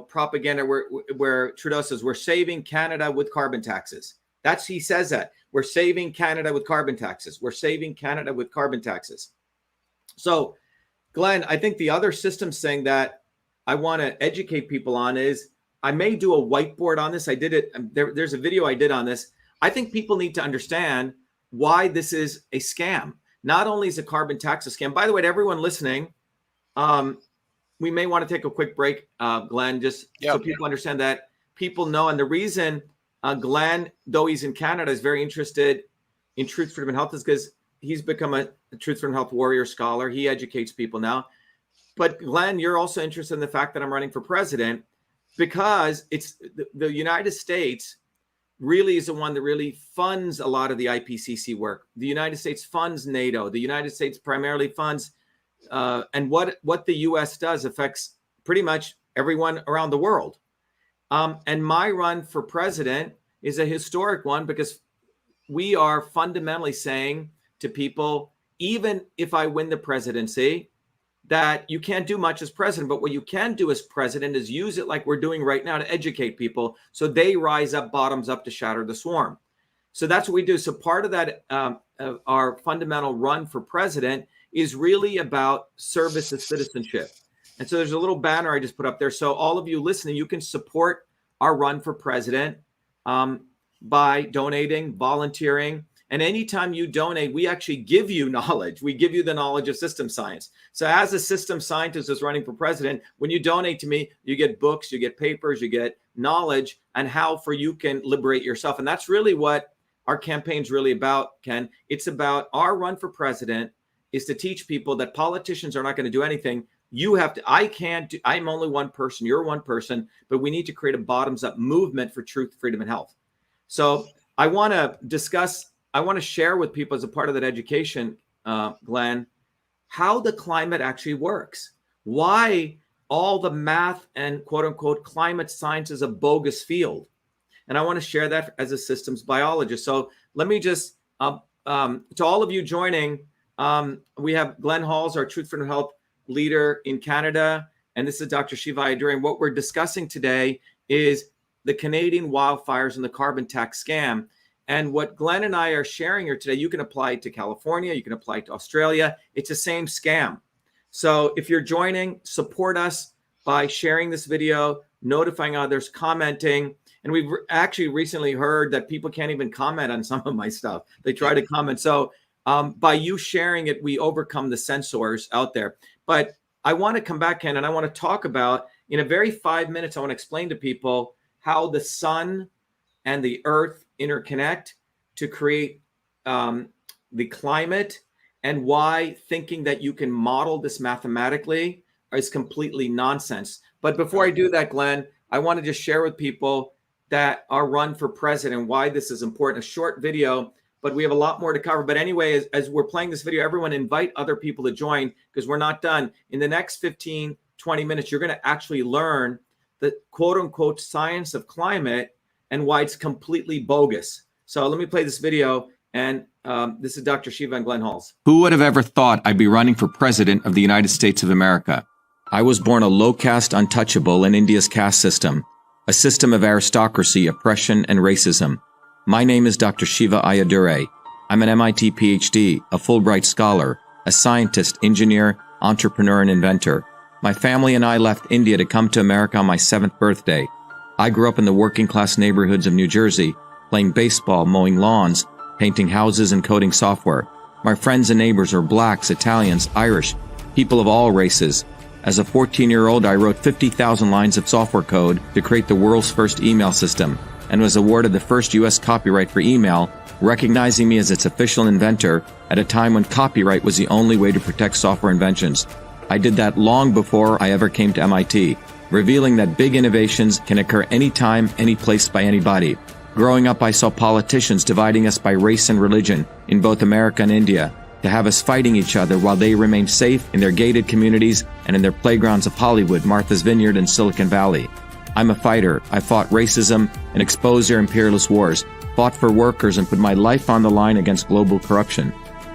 A: propaganda where Trudeau says, we're saving Canada with carbon taxes. He says that. We're saving Canada with carbon taxes. We're saving Canada with carbon taxes. So, Glenn, I think the other systems thing that I want to educate people on is, I may do a whiteboard on this. I did it. There's a video I did on this. I think people need to understand why this is a scam. Not only is a carbon tax a scam, by the way, to everyone listening, we may want to take a quick break, Glenn, so people understand that people know. And the reason Glenn, though he's in Canada, is very interested in truth, freedom, and health is because he's become a truth, freedom, health warrior scholar. He educates people now. But Glenn, you're also interested in the fact that I'm running for president because it's the United States really is the one that really funds a lot of the IPCC work. The United States funds NATO. The United States primarily funds, and what the U.S. does affects pretty much everyone around the world. And my run for president is a historic one because we are fundamentally saying to people, even if I win the presidency, that you can't do much as president, but what you can do as president is use it like we're doing right now to educate people so they rise up, bottoms up to shatter the swarm. So that's what we do. So part of that, our fundamental run for president is really about service and citizenship. And so there's a little banner I just put up there. So all of you listening, you can support our run for president by donating, volunteering. And anytime you donate, we actually give you knowledge. We give you the knowledge of system science. So as a system scientist who's running for president, when you donate to me, you get books, you get papers, you get knowledge on how you can liberate yourself. And that's really what our campaign's really about, Ken. It's about our run for president is to teach people that politicians are not going to do anything. You have to, I'm only one person, you're one person, but we need to create a bottoms up movement for truth, freedom, and health. So I want to share with people as a part of that education, Glenn, how the climate actually works. Why all the math and quote unquote climate science is a bogus field. And I want to share that as a systems biologist. So let me just, to all of you joining, we have Glenn Halls, our Truth, Freedom, Health leader in Canada. And this is Dr. Shiva. What we're discussing today is the Canadian wildfires and the carbon tax scam. And what Glenn and I are sharing here today, you can apply it to California, you can apply it to Australia. It's the same scam. So if you're joining, support us by sharing this video, notifying others, commenting. And we've actually recently heard that people can't even comment on some of my stuff. They try to comment. So by you sharing it, we overcome the censors out there. But I want to come back, Ken, and I want to talk about, in a very 5 minutes, I want to explain to people how the sun and the earth interconnect to create the climate, and why thinking that you can model this mathematically is completely nonsense. But before I do that, Glenn, I want to just share with people that our run for president, why this is important. A short video, but we have a lot more to cover. But anyway, as we're playing this video, everyone invite other people to join, because we're not done. In the next 15, 20 minutes, you're going to actually learn the quote unquote science of climate and why it's completely bogus. So let me play this video. And this is Dr. Shiva and Glenn Halls. Who would have ever thought I'd be running for president of the United States of America? I was born a low caste untouchable in India's caste system, a system of aristocracy, oppression, and racism. My name is Dr. Shiva Ayyadurai. I'm an MIT PhD, a Fulbright scholar, a scientist, engineer, entrepreneur, and inventor. My family and I left India to come to America on my 7th birthday. I grew up in the working class neighborhoods of New Jersey, playing baseball, mowing lawns, painting houses, and coding software. My friends and neighbors are blacks, Italians, Irish, people of all races. As a 14-year-old, I wrote 50,000 lines of software code to create the world's first email system, and was awarded the first U.S. copyright for email, recognizing me as its official inventor at a time when copyright was the only way to protect software inventions. I did that long before I ever came to MIT, revealing that big innovations can occur anytime, any place, by anybody. Growing up, I saw politicians dividing us by race and religion in both America and India, to have us fighting each other while they remained safe in their gated communities and in their playgrounds of Hollywood, Martha's Vineyard, and Silicon Valley. I'm a fighter. I fought racism and exposed their imperialist wars, fought for workers, and put my life on the line against global corruption.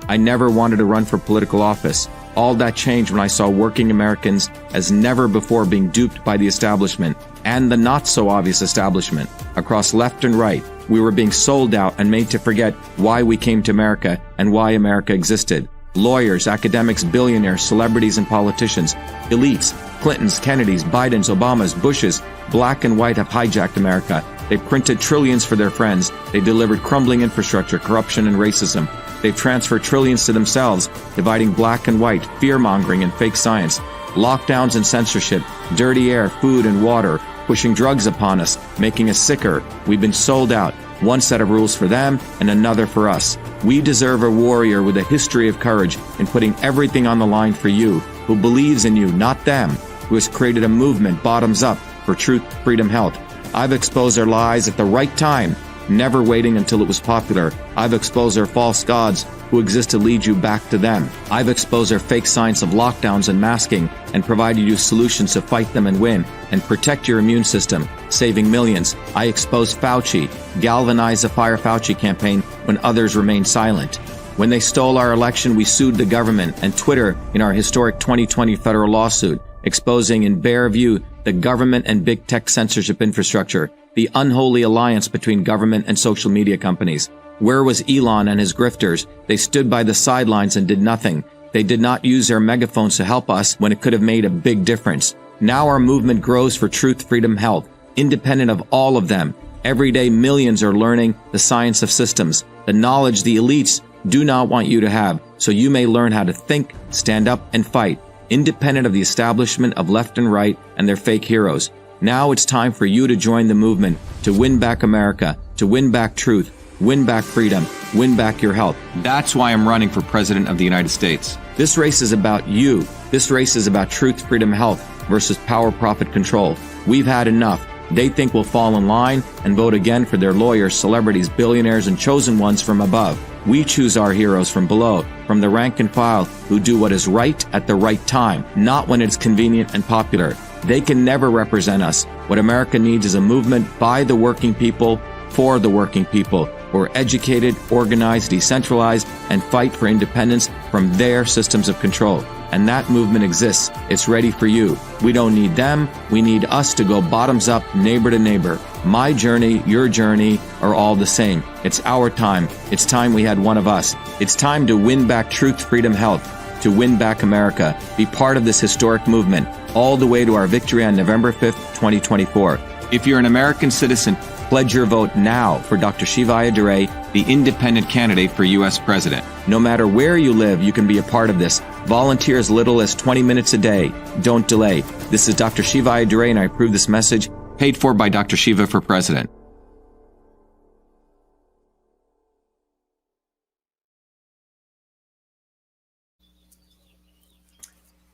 A: I never wanted to run for political office. All that changed when I saw working Americans as never before being duped by the establishment, and the not-so-obvious establishment. Across left and right, we were being sold out and made to forget why we came to America and why America existed. Lawyers, academics, billionaires, celebrities, and politicians, elites, Clintons, Kennedys, Bidens, Obamas, Bushes, black and white, have hijacked America. They printed trillions for their friends. They delivered crumbling infrastructure, corruption, and racism. They've transferred trillions to themselves, dividing black and white, fear-mongering, and fake science. Lockdowns and censorship, dirty air, food, and water, pushing drugs upon us, making us sicker. We've been sold out. One set of rules for them and another for us. We deserve a warrior with a history of courage in putting everything on the line for you, who believes in you, not them, who has created a movement bottoms up for truth, freedom, health. I've exposed their lies at the right time, never waiting until it was popular. I've exposed their false gods who exist to lead you back to them. I've exposed their fake science of lockdowns and masking and provided you solutions to fight them and win and protect your immune system, saving millions. I exposed Fauci, galvanized the Fire Fauci campaign when others remained silent. When they stole our election, we sued the government and Twitter in our historic 2020 federal lawsuit, exposing in bare view the government and big tech censorship infrastructure, the unholy alliance between government and social media companies. Where was Elon and his grifters? They stood by the sidelines and did nothing. They did not use their megaphones to help us when it could have made a big difference. Now our movement grows for truth, freedom, health, independent of all of them. Every day, millions are learning the science of systems, the knowledge the elites do not want you to have, so you may learn how to think, stand up, and fight, independent of the establishment of left and right and their fake heroes. Now it's time for you to join the movement, to win back America, to win back truth, win back freedom, win back your health. That's why I'm running for President of the United States. This race is about you. This race is about truth, freedom, health versus power, profit, control. We've had enough. They think we'll fall in line and vote again for their lawyers, celebrities, billionaires, and chosen ones from above. We choose our heroes from below, from the rank and file, who do what is right at the right time, not when it's convenient and popular. They can never represent us. What America needs is a movement by the working people, for the working people, who are educated, organized, decentralized, and fight for independence from their systems of control. and that movement exists. It's ready for you. We don't need them. We need us to go bottoms up, neighbor to neighbor. My journey, your journey are all the same. It's our time. It's time we had one of us. It's time to win back truth, freedom, health, to win back America. Be part of this historic movement all the way to our victory on November 5th, 2024. If you're an American citizen, pledge your vote now for Dr. Shiva Ayyadurai, the independent candidate for U.S. President. No matter where you live, you can be a part of this. Volunteer as little as 20 minutes a day. Don't delay. This is Dr. Shiva Ayyadurai, and I approve this message, paid for by Dr. Shiva for President.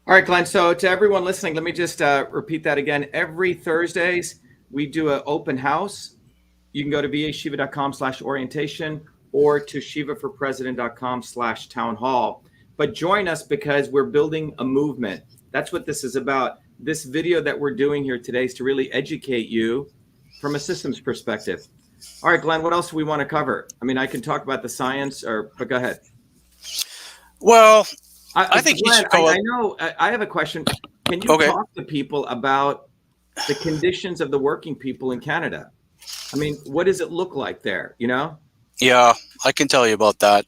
A: All right, Glenn. So to everyone listening, let me just repeat that again. Every Thursdays, we do an open house. You can go to vashiva.com/orientation or to shivaforpresident.com/town hall. But join us because we're building a movement. That's what this is about. This video that we're doing here today is to really educate you from a systems perspective. All right, Glenn, what else do we want to cover? I mean, I can talk about the science, but go ahead.
B: Well, I think
A: Glenn,
B: you should go.
A: I know. I have a question. Can you talk to people about the conditions of the working people in Canada? I mean, what does it look like there? You know?
B: Yeah, I can tell you about that.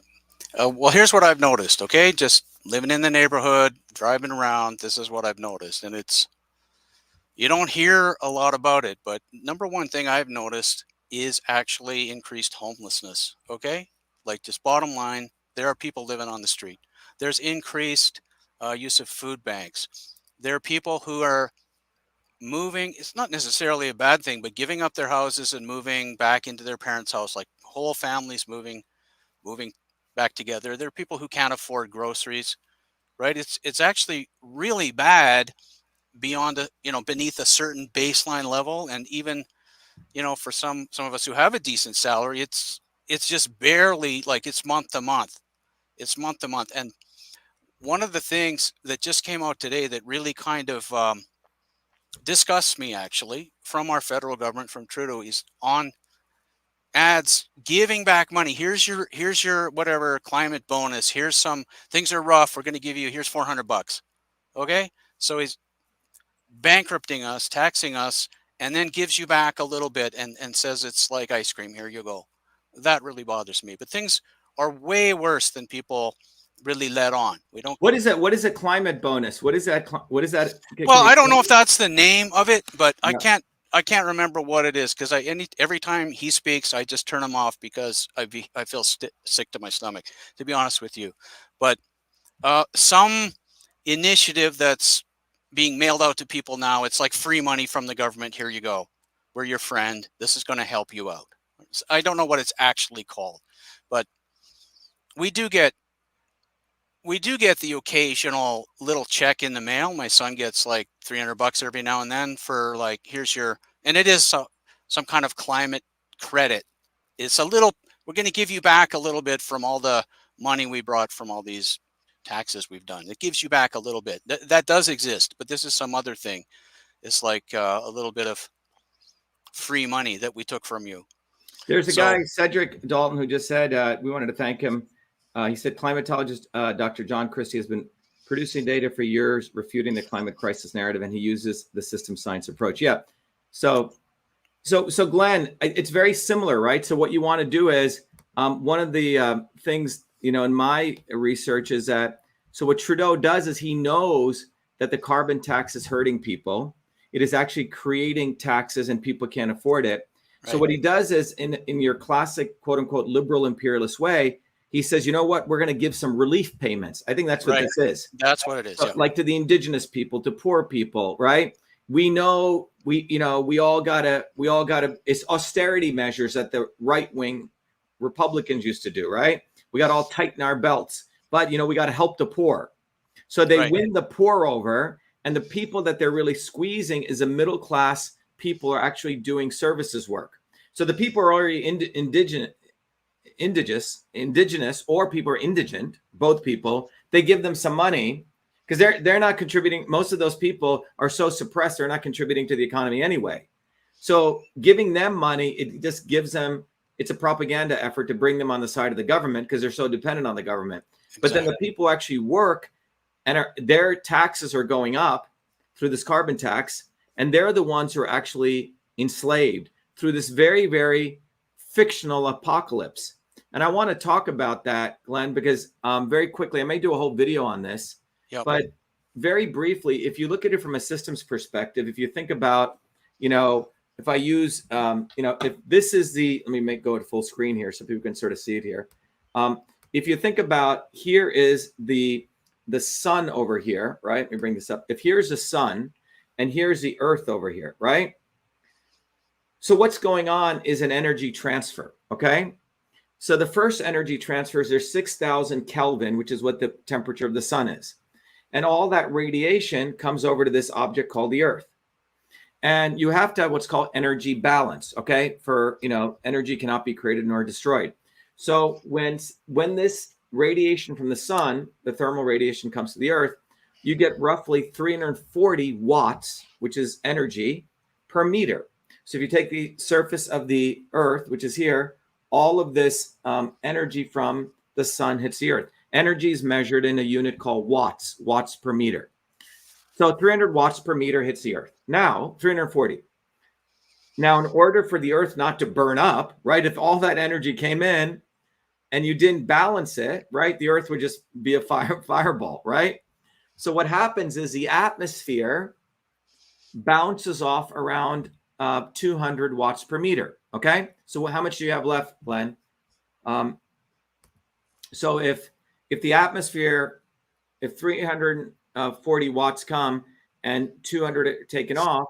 B: Well, here's what I've noticed. Okay, just living in the neighborhood, driving around. This is what I've noticed, and you don't hear a lot about it. But number one thing I've noticed is actually increased homelessness. Okay, like just bottom line, there are people living on the street. There's increased use of food banks. There are people who are moving. It's not necessarily a bad thing, but giving up their houses and moving back into their parents' house, like whole families moving back together. There are people who can't afford groceries, right? It's actually really bad beyond beneath a certain baseline level, and even for some of us who have a decent salary, it's just barely, like, it's month to month. It's month to month. And one of the things that just came out today that really kind of disgusts me, actually, from our federal government, from Trudeau, is on ads giving back money. Here's your whatever climate bonus. Here's some things are rough. We're going to give you, here's $400. Okay. So he's bankrupting us, taxing us, and then gives you back a little bit and says it's like ice cream. Here you go. That really bothers me. But things are way worse than people really let on. We don't.
A: What is that? What is a climate bonus? What is that? What is that?
B: Well, I don't know if that's the name of it, but yeah. I can't remember what it is, because every time he speaks, I just turn him off because I feel sick to my stomach, to be honest with you. But some initiative that's being mailed out to people now, it's like free money from the government. Here you go. We're your friend. This is going to help you out. I don't know what it's actually called, but we do get the occasional little check in the mail. My son gets like $300 every now and then for, like, here's your, and it is some kind of climate credit. It's a little, we're going to give you back a little bit from all the money we brought from all these taxes we've done. It gives you back a little bit. That does exist, but this is some other thing. It's like a little bit of free money that we took from you.
A: There's a guy, Cedric Dalton, who just said, we wanted to thank him. He said, climatologist Dr. John Christie has been producing data for years, refuting the climate crisis narrative, and he uses the system science approach. Yeah. So Glenn, it's very similar, right? So what you want to do is, one of the things, in my research is that, so what Trudeau does is he knows that the carbon tax is hurting people. It is actually creating taxes and people can't afford it. Right. So what he does is, in your classic, quote unquote, liberal imperialist way, he says, you know what, we're going to give some relief payments. I think that's what this is.
B: That's what it is.
A: So, yeah. Like to the indigenous people, to poor people, right? We know, we all gotta, it's austerity measures that the right-wing Republicans used to do, right? We got to all tighten our belts, but we got to help the poor. So they win the poor over, and the people that they're really squeezing is a middle class people are actually doing services work. So the people are already indigenous, or people are indigent, both people, they give them some money because they're not contributing. Most of those people are so suppressed, they're not contributing to the economy anyway. So giving them money, it just gives them, it's a propaganda effort to bring them on the side of the government because they're so dependent on the government. Exactly. But then the people who actually work, and their taxes are going up through this carbon tax, and they're the ones who are actually enslaved through this very, very fictional apocalypse. And I want to talk about that, Glenn, because very quickly, I may do a whole video on this, but very briefly, if you look at it from a systems perspective, if you think about, if I use, if this is let me go to full screen here so people can sort of see it here. If you think about, here is the sun over here, right? Let me bring this up. If here's the sun and here's the earth over here, right? So what's going on is an energy transfer, okay? So the first energy transfers, there's 6,000 Kelvin, which is what the temperature of the sun is. And all that radiation comes over to this object called the earth. And you have to have what's called energy balance, okay? For, energy cannot be created nor destroyed. So when this radiation from the sun, the thermal radiation, comes to the earth, you get roughly 340 watts, which is energy, per meter. So if you take the surface of the earth, which is here, all of this energy from the sun hits the earth. Energy is measured in a unit called watts per meter. So 300 watts per meter hits the earth. Now, 340. Now, in order for the earth not to burn up, right, if all that energy came in and you didn't balance it, right, the earth would just be a fireball, right? So what happens is the atmosphere bounces off around 200 watts per meter, okay? So how much do you have left, Glenn? So if the atmosphere, if 340 watts come and 200 are taken off,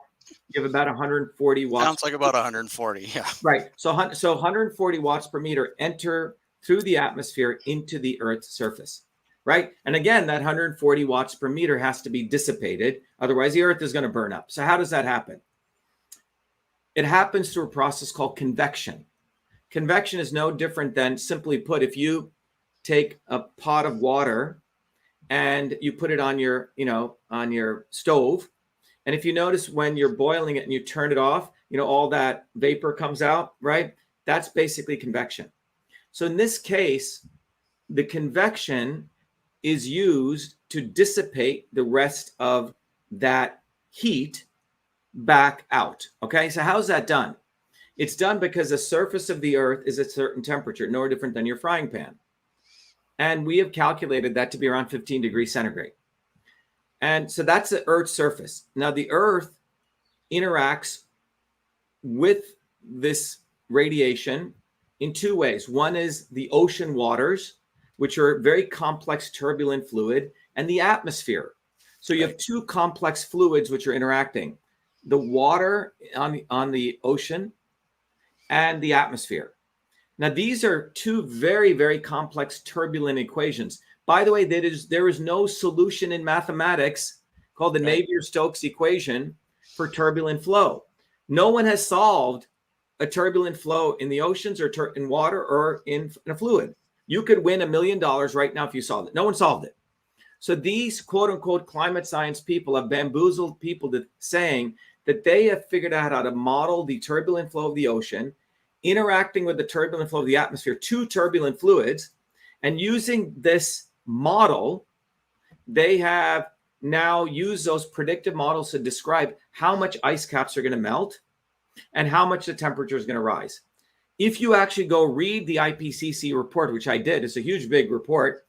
A: you have about 140 watts.
B: Sounds like about 140, yeah.
A: Right. So 140 watts per meter enter through the atmosphere into the Earth's surface, right? And again, that 140 watts per meter has to be dissipated. Otherwise, the Earth is going to burn up. So how does that happen? It happens through a process called convection. Convection is no different than, simply put, if you take a pot of water and you put it on your, on your stove. And if you notice when you're boiling it and you turn it off, all that vapor comes out, right? That's basically convection. So in this case, the convection is used to dissipate the rest of that heat back out. Okay, so how's that done? It's done because the surface of the earth is a certain temperature, no different than your frying pan. And we have calculated that to be around 15 degrees centigrade. And so that's the Earth's surface. Now, the Earth interacts with this radiation in two ways. One is the ocean waters, which are very complex turbulent fluid, and the atmosphere. So you have two complex fluids which are interacting: the water on the ocean and the atmosphere. Now, these are two very, very complex turbulent equations. By the way, there is no solution in mathematics called the Navier-Stokes equation for turbulent flow. No one has solved a turbulent flow in the oceans or in water or in a fluid. You could win $1 million right now if you solved it. No one solved it. So these quote unquote climate science people have bamboozled people to saying that they have figured out how to model the turbulent flow of the ocean, interacting with the turbulent flow of the atmosphere, two turbulent fluids, and using this model, they have now used those predictive models to describe how much ice caps are going to melt and how much the temperature is going to rise. If you actually go read the IPCC report, which I did, it's a huge, big report,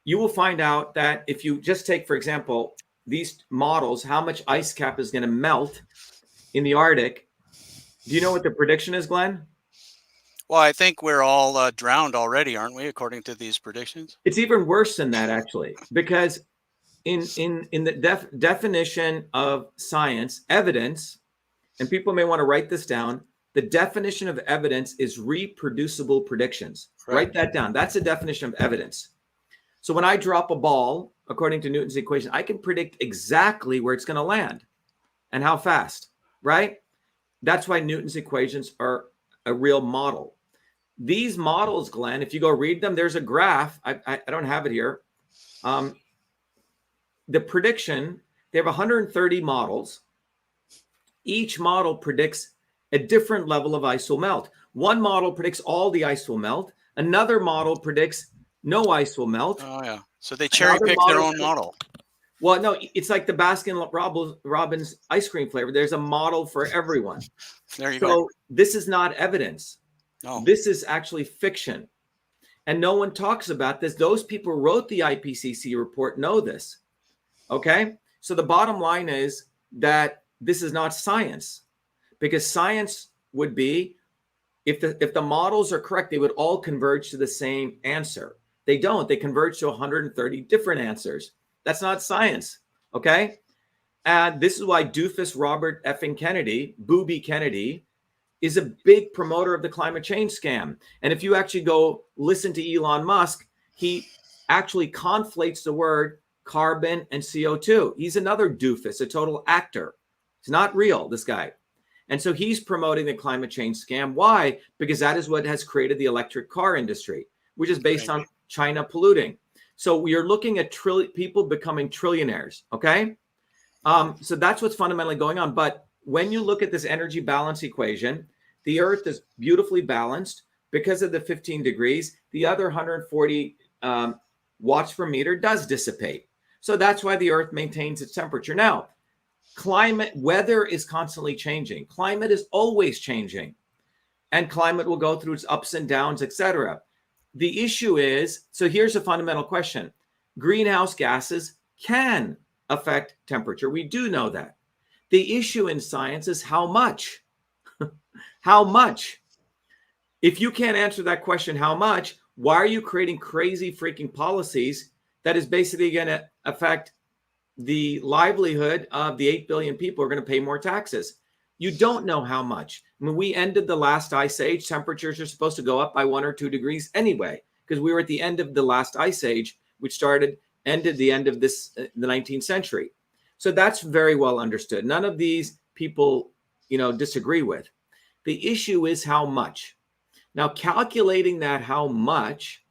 A: you will find out that if you just take, for example, these models, how much ice cap is going to melt in the Arctic. Do you know what the prediction is, Glenn?
B: Well, I think we're all drowned already, aren't we, according to these predictions?
A: It's even worse than that, actually, because in the definition of science, evidence, and people may want to write this down, the definition of evidence is reproducible predictions. Right. Write that down. That's the definition of evidence. So when I drop a ball, according to Newton's equation, I can predict exactly where it's going to land and how fast, right? That's why Newton's equations are a real model. These models, Glenn, if you go read them, there's a graph. I don't have it here. The prediction, they have 130 models. Each model predicts a different level of ice will melt. One model predicts all the ice will melt. Another model predicts No ice will melt.
B: Oh yeah. So they cherry pick their own model.
A: Well, no, it's like the Baskin-Robbins ice cream flavor. There's a model for everyone.
B: There you
A: go.
B: go.
A: This is not evidence.
B: No.
A: This is actually fiction. And no one talks about this. Those people who wrote the IPCC report know this. Okay? So the bottom line is that this is not science, because science would be, if the models are correct, they would all converge to the same answer. They don't. They converge to 130 different answers. That's not science. Okay? And this is why doofus Robert effing Kennedy, Booby Kennedy, is a big promoter of the climate change scam. And if you actually go listen to Elon Musk, he actually conflates the word carbon and CO2. He's another doofus, a total actor. It's not real, this guy. And so he's promoting the climate change scam. Why? Because that is what has created the electric car industry, which is based on China polluting. So we are looking at people becoming trillionaires, okay? So that's what's fundamentally going on. But when you look at this energy balance equation, the Earth is beautifully balanced because of the 15 degrees. The other 140 watts per meter does dissipate. So that's why the Earth maintains its temperature. Now, weather is constantly changing. Climate is always changing. And climate will go through its ups and downs, etc. The issue is, so here's a fundamental question. Greenhouse gases can affect temperature. We do know that. The issue in science is how much? How much? If you can't answer that question, how much, why are you creating crazy freaking policies that is basically going to affect the livelihood of the 8 billion people who are going to pay more taxes? You don't know how much. I mean, we ended the last ice age. Temperatures are supposed to go up by 1 or 2 degrees anyway, because we were at the end of the last ice age, which ended the end of the 19th century. So that's very well understood. None of these people, disagree with. The issue is how much. Now, calculating that how much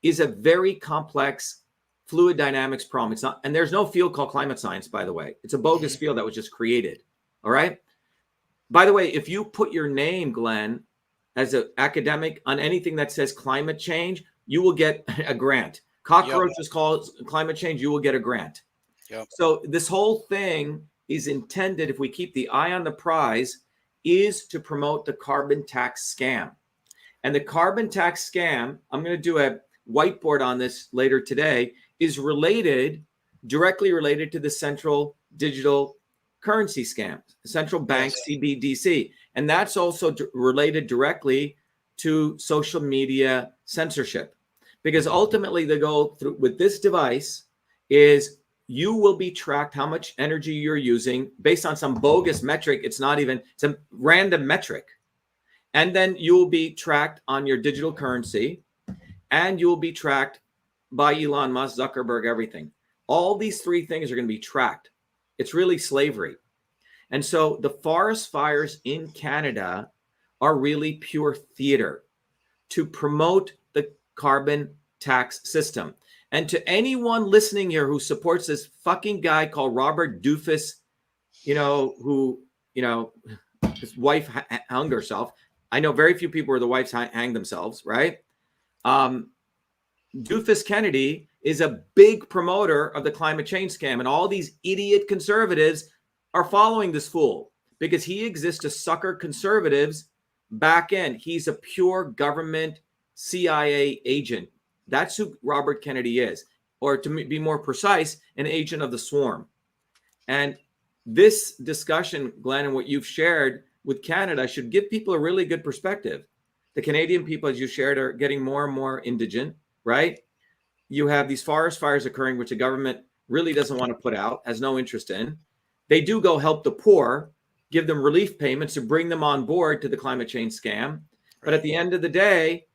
A: is a very complex fluid dynamics problem. It's not, and there's no field called climate science, by the way. It's a bogus field that was just created. All right. By the way, if you put your name, Glenn, as an academic on anything that says climate change, you will get a grant. Cockroaches call climate change, you will get a grant.
B: Yep. So
A: this whole thing is intended, if we keep the eye on the prize, is to promote the carbon tax scam. And the carbon tax scam, I'm going to do a whiteboard on this later today, is directly related to the central digital currency scam, central bank CBDC. And that's also related directly to social media censorship. Because ultimately the goal with this device is you will be tracked how much energy you're using based on some bogus metric. It's a random metric. And then you will be tracked on your digital currency, and you will be tracked by Elon Musk, Zuckerberg, everything. All these three things are going to be tracked. It's really slavery. And so the forest fires in Canada are really pure theater to promote the carbon tax system. And to anyone listening here who supports this fucking guy called Robert Doofus, who, his wife hung herself. I know very few people where the wives hang themselves, right? Doofus Kennedy is a big promoter of the climate change scam. And all these idiot conservatives are following this fool because he exists to sucker conservatives back in. He's a pure government CIA agent. That's who Robert Kennedy is. Or to be more precise, an agent of the swarm. And this discussion, Glenn, and what you've shared with Canada should give people a really good perspective. The Canadian people, as you shared, are getting more and more indigent, right? You have these forest fires occurring, which the government really doesn't want to put out, has no interest in. They do go help the poor, give them relief payments to bring them on board to the climate change scam. But at the end of the day,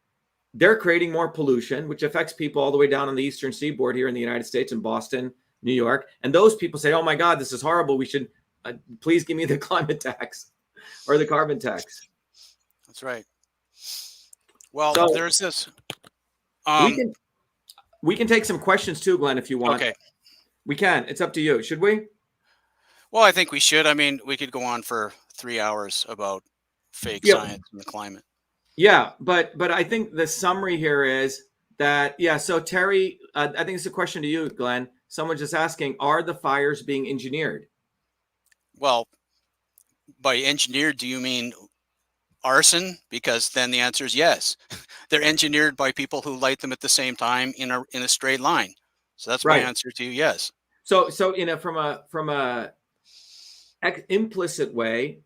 A: they're creating more pollution, which affects people all the way down on the eastern seaboard here in the United States, in Boston, New York. And those people say, oh my God, this is horrible. We should please give me the climate tax or the carbon tax.
B: That's right. Well,
A: so
B: there's this.
A: We can take some questions too, Glenn, if you want.
B: Okay.
A: We can. It's up to you. Should we?
B: Well, I think we should. I mean, we could go on for 3 hours about fake science and the climate.
A: Yeah, but I think the summary here is that, yeah. So Terry, I think it's a question to you, Glenn. Someone just asking, are the fires being engineered?
B: Well, by engineered, do you mean arson? Because then the answer is yes. They're engineered by people who light them at the same time in a straight line. So that's my
A: Right.
B: answer to you, yes.
A: So from a implicit way,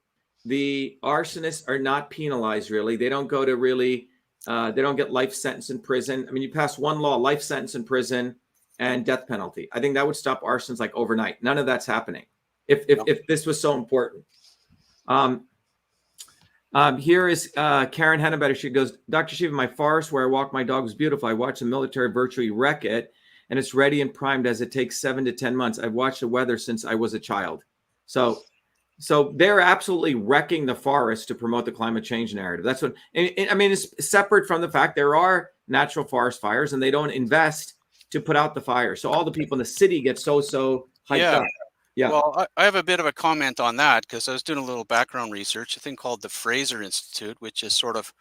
A: the arsonists are not penalized really. They don't go to really, they don't get life sentence in prison. I mean, you pass one law, life sentence in prison and death penalty. I think that would stop arsons like overnight. None of that's happening if this was so important. Here is Karen Hennebetter. She goes, Dr. Shiva, my forest where I walk my dog was beautiful. I watched the military virtually wreck it, and it's ready and primed as it takes 7 to 10 months. I've watched the weather since I was a child. So they're absolutely wrecking the forest to promote the climate change narrative. That's what, I mean, it's separate from the fact there are natural forest fires and they don't invest to put out the fire. So all the people in the city get so hyped up. Yeah.
B: Well, I have a bit of a comment on that because I was doing a little background research, a thing called the Fraser Institute, which is sort of,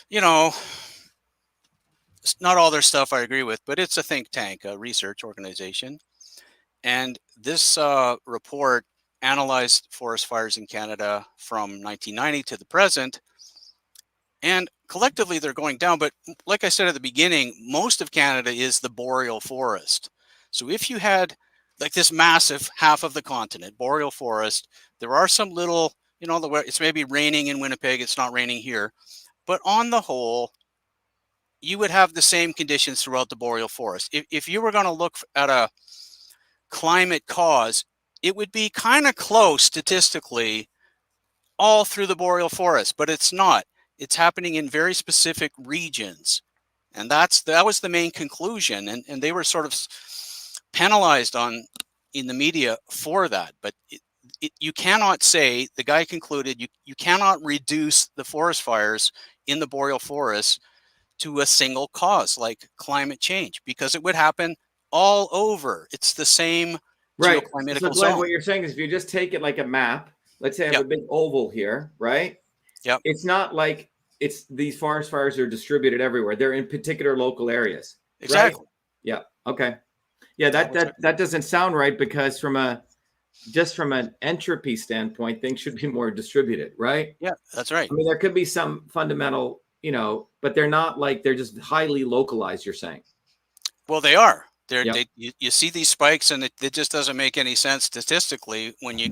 B: you know, not all their stuff I agree with, but it's a think tank, a research organization. And this report analyzed forest fires in Canada from 1990 to the present. And collectively, they're going down. But like I said at the beginning, most of Canada is the boreal forest. So if you had like this massive half of the continent, boreal forest, there are some little, you know, it's maybe raining in Winnipeg, it's not raining here. But on the whole, you would have the same conditions throughout the boreal forest. If you were going to look at a climate cause, it would be kind of close statistically all through the boreal forest, but it's not. It's happening in very specific regions. And that was the main conclusion. And they were sort of penalized in the media for that. But you cannot say, the guy concluded, you cannot reduce the forest fires in the boreal forest to a single cause like climate change, because it would happen all over. It's the same geoclimatical
A: so Glenn,
B: zone.
A: what you're saying is if you just take it like a map, let's say I have a big oval here, right?
B: Yep.
A: It's not like these forest fires are distributed everywhere. They're in particular local areas.
B: Exactly.
A: Right? Yeah. Okay. Yeah, that doesn't sound right because from an entropy standpoint, things should be more distributed, right?
B: Yeah, that's right.
A: I mean, there could be some fundamental, but they're not like they're just highly localized, you're saying.
B: Well, they are. You see these spikes, and it just doesn't make any sense statistically when you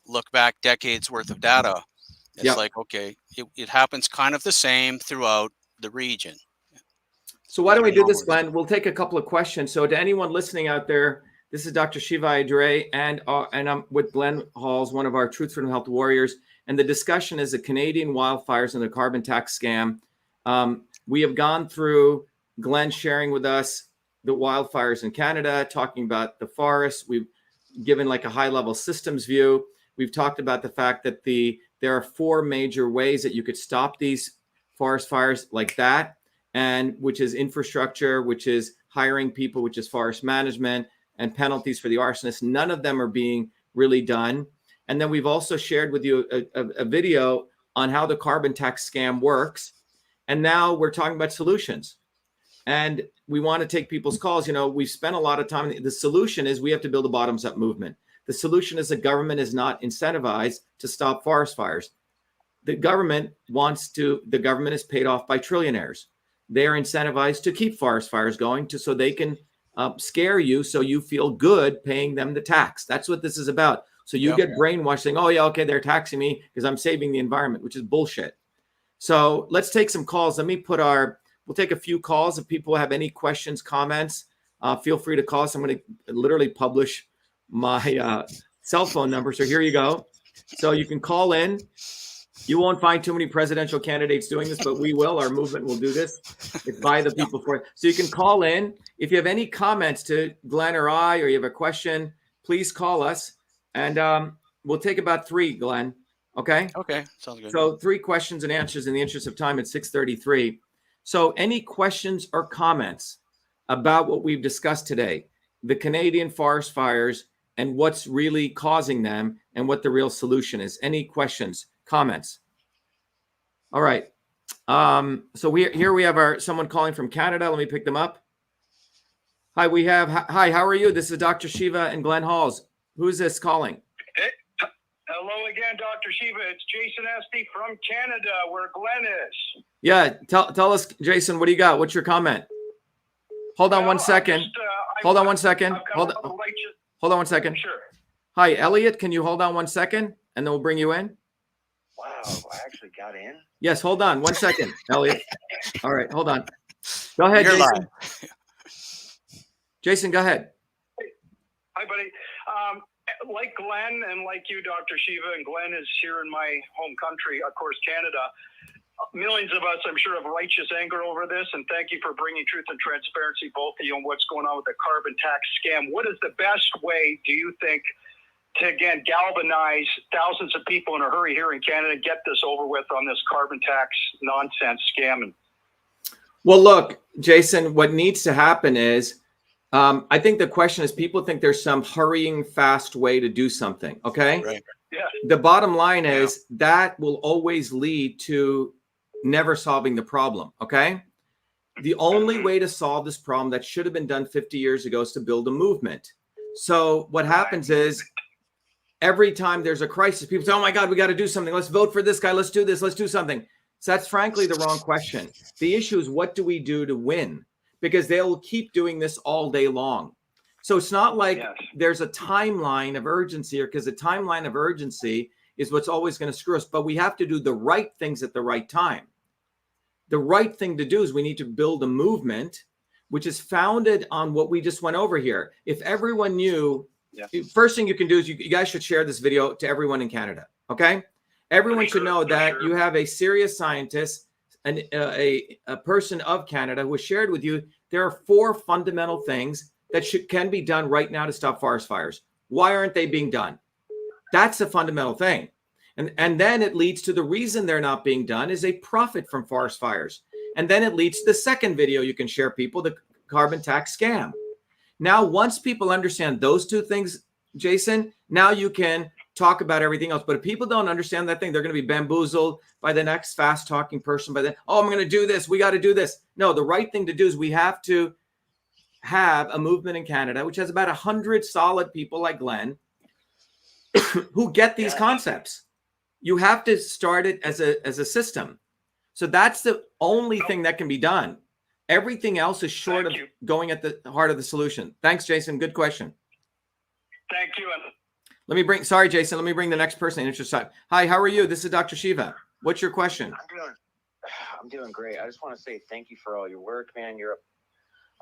B: look back decades worth of data. It's like, okay, it happens kind of the same throughout the region.
A: So why don't we do this, Glenn? We'll take a couple of questions. So to anyone listening out there, this is Dr. Shiva Ayyadurai, and I'm with Glenn Halls, one of our Truth Freedom Health warriors. And the discussion is the Canadian wildfires and the carbon tax scam. We have gone through Glenn sharing with us the wildfires in Canada, talking about the forests. We've given like a high-level systems view. We've talked about the fact that there are 4 major ways that you could stop these forest fires like that, and which is infrastructure, which is hiring people, which is forest management, and penalties for the arsonists. None of them are being really done. And then we've also shared with you a video on how the carbon tax scam works. And now we're talking about solutions. And we want to take people's calls. We've spent a lot of time. The solution is we have to build a bottoms-up movement. The solution is the government is not incentivized to stop forest fires. The government is paid off by trillionaires. They're incentivized to keep forest fires going so they can scare you so you feel good paying them the tax. That's what this is about. So you get brainwashed saying, oh, yeah, okay, they're taxing me because I'm saving the environment, which is bullshit. So let's take some calls. We'll take a few calls. If people have any questions, comments, feel free to call us. I'm going to literally publish my cell phone number. So here you go. So you can call in. You won't find too many presidential candidates doing this, but we will. Our movement will do this. It's by the people for it. So you can call in. If you have any comments to Glenn or I, or you have a question, please call us. And we'll take about 3, Glenn. Okay?
B: Okay. Sounds good.
A: So 3 questions and answers in the interest of time at 6:33. So any questions or comments about what we've discussed today, the Canadian forest fires and what's really causing them and what the real solution is? Any questions, comments? All right. So here we have someone calling from Canada. Let me pick them up. Hi, how are you? This is Dr. Shiva and Glen Halls. Who's this calling?
D: Hey, hello again, Dr. Shiva. It's Jason Esty from Canada, where Glen is.
A: Yeah, tell us, Jason, what do you got? What's your comment? Hold on one second. Hold on one second. Hold on one second.
D: Sure.
A: Hi, Elliot. Can you hold on 1 second, and then we'll bring you in?
D: Wow, I actually got in.
A: Yes, hold on 1 second, Elliot. All right, hold on. Go ahead,
B: You're
A: Jason.
B: live.
A: Jason, go ahead.
D: Hi, buddy. Like Glen and like you, Dr. Shiva, and Glen is here in my home country, of course, Canada. Millions of us, I'm sure, have righteous anger over this, and thank you for bringing truth and transparency, both of you, on what's going on with the carbon tax scam. What is the best way, do you think, to, again, galvanize thousands of people in a hurry here in Canada and get this over with on this carbon tax nonsense scamming?
A: Well, look, Jason, what needs to happen is, I think the question is, people think there's some hurrying, fast way to do something, okay?
B: Right.
D: Yeah.
A: The bottom line is that will always lead to never solving the problem, okay? The only way to solve this problem that should have been done 50 years ago is to build a movement. So what happens is, every time there's a crisis, people say, oh my God, we got to do something. Let's vote for this guy. Let's do this. Let's do something. So that's frankly the wrong question. The issue is, what do we do to win? Because they'll keep doing this all day long. So it's not like there's a timeline of urgency here, because the timeline of urgency is what's always going to screw us. But we have to do the right things at the right time. The right thing to do is we need to build a movement which is founded on what we just went over here. If everyone knew, first thing you can do is you guys should share this video to everyone in Canada, okay? Everyone should know that you have a serious scientist and a person of Canada who has shared with you there are 4 fundamental things that can be done right now to stop forest fires. Why aren't they being done? That's a fundamental thing. And then it leads to the reason they're not being done is a profit from forest fires. And then it leads to the second video you can share, people, the carbon tax scam. Now, once people understand those 2 things, Jason, now you can talk about everything else. But if people don't understand that thing, they're going to be bamboozled by the next fast talking person. By then, oh, I'm going to do this. We got to do this. No, the right thing to do is we have to have a movement in Canada, which has about 100 solid people like Glenn who get these concepts. You have to start it as a system. So that's the only thing that can be done. Everything else is short of going at the heart of the solution. Thanks, Jason. Good question.
D: Thank you.
A: Sorry, Jason, let me bring the next person in interest side. Hi, how are you? This is Dr. Shiva. What's your question?
E: I'm doing great. I just want to say thank you for all your work, man. You're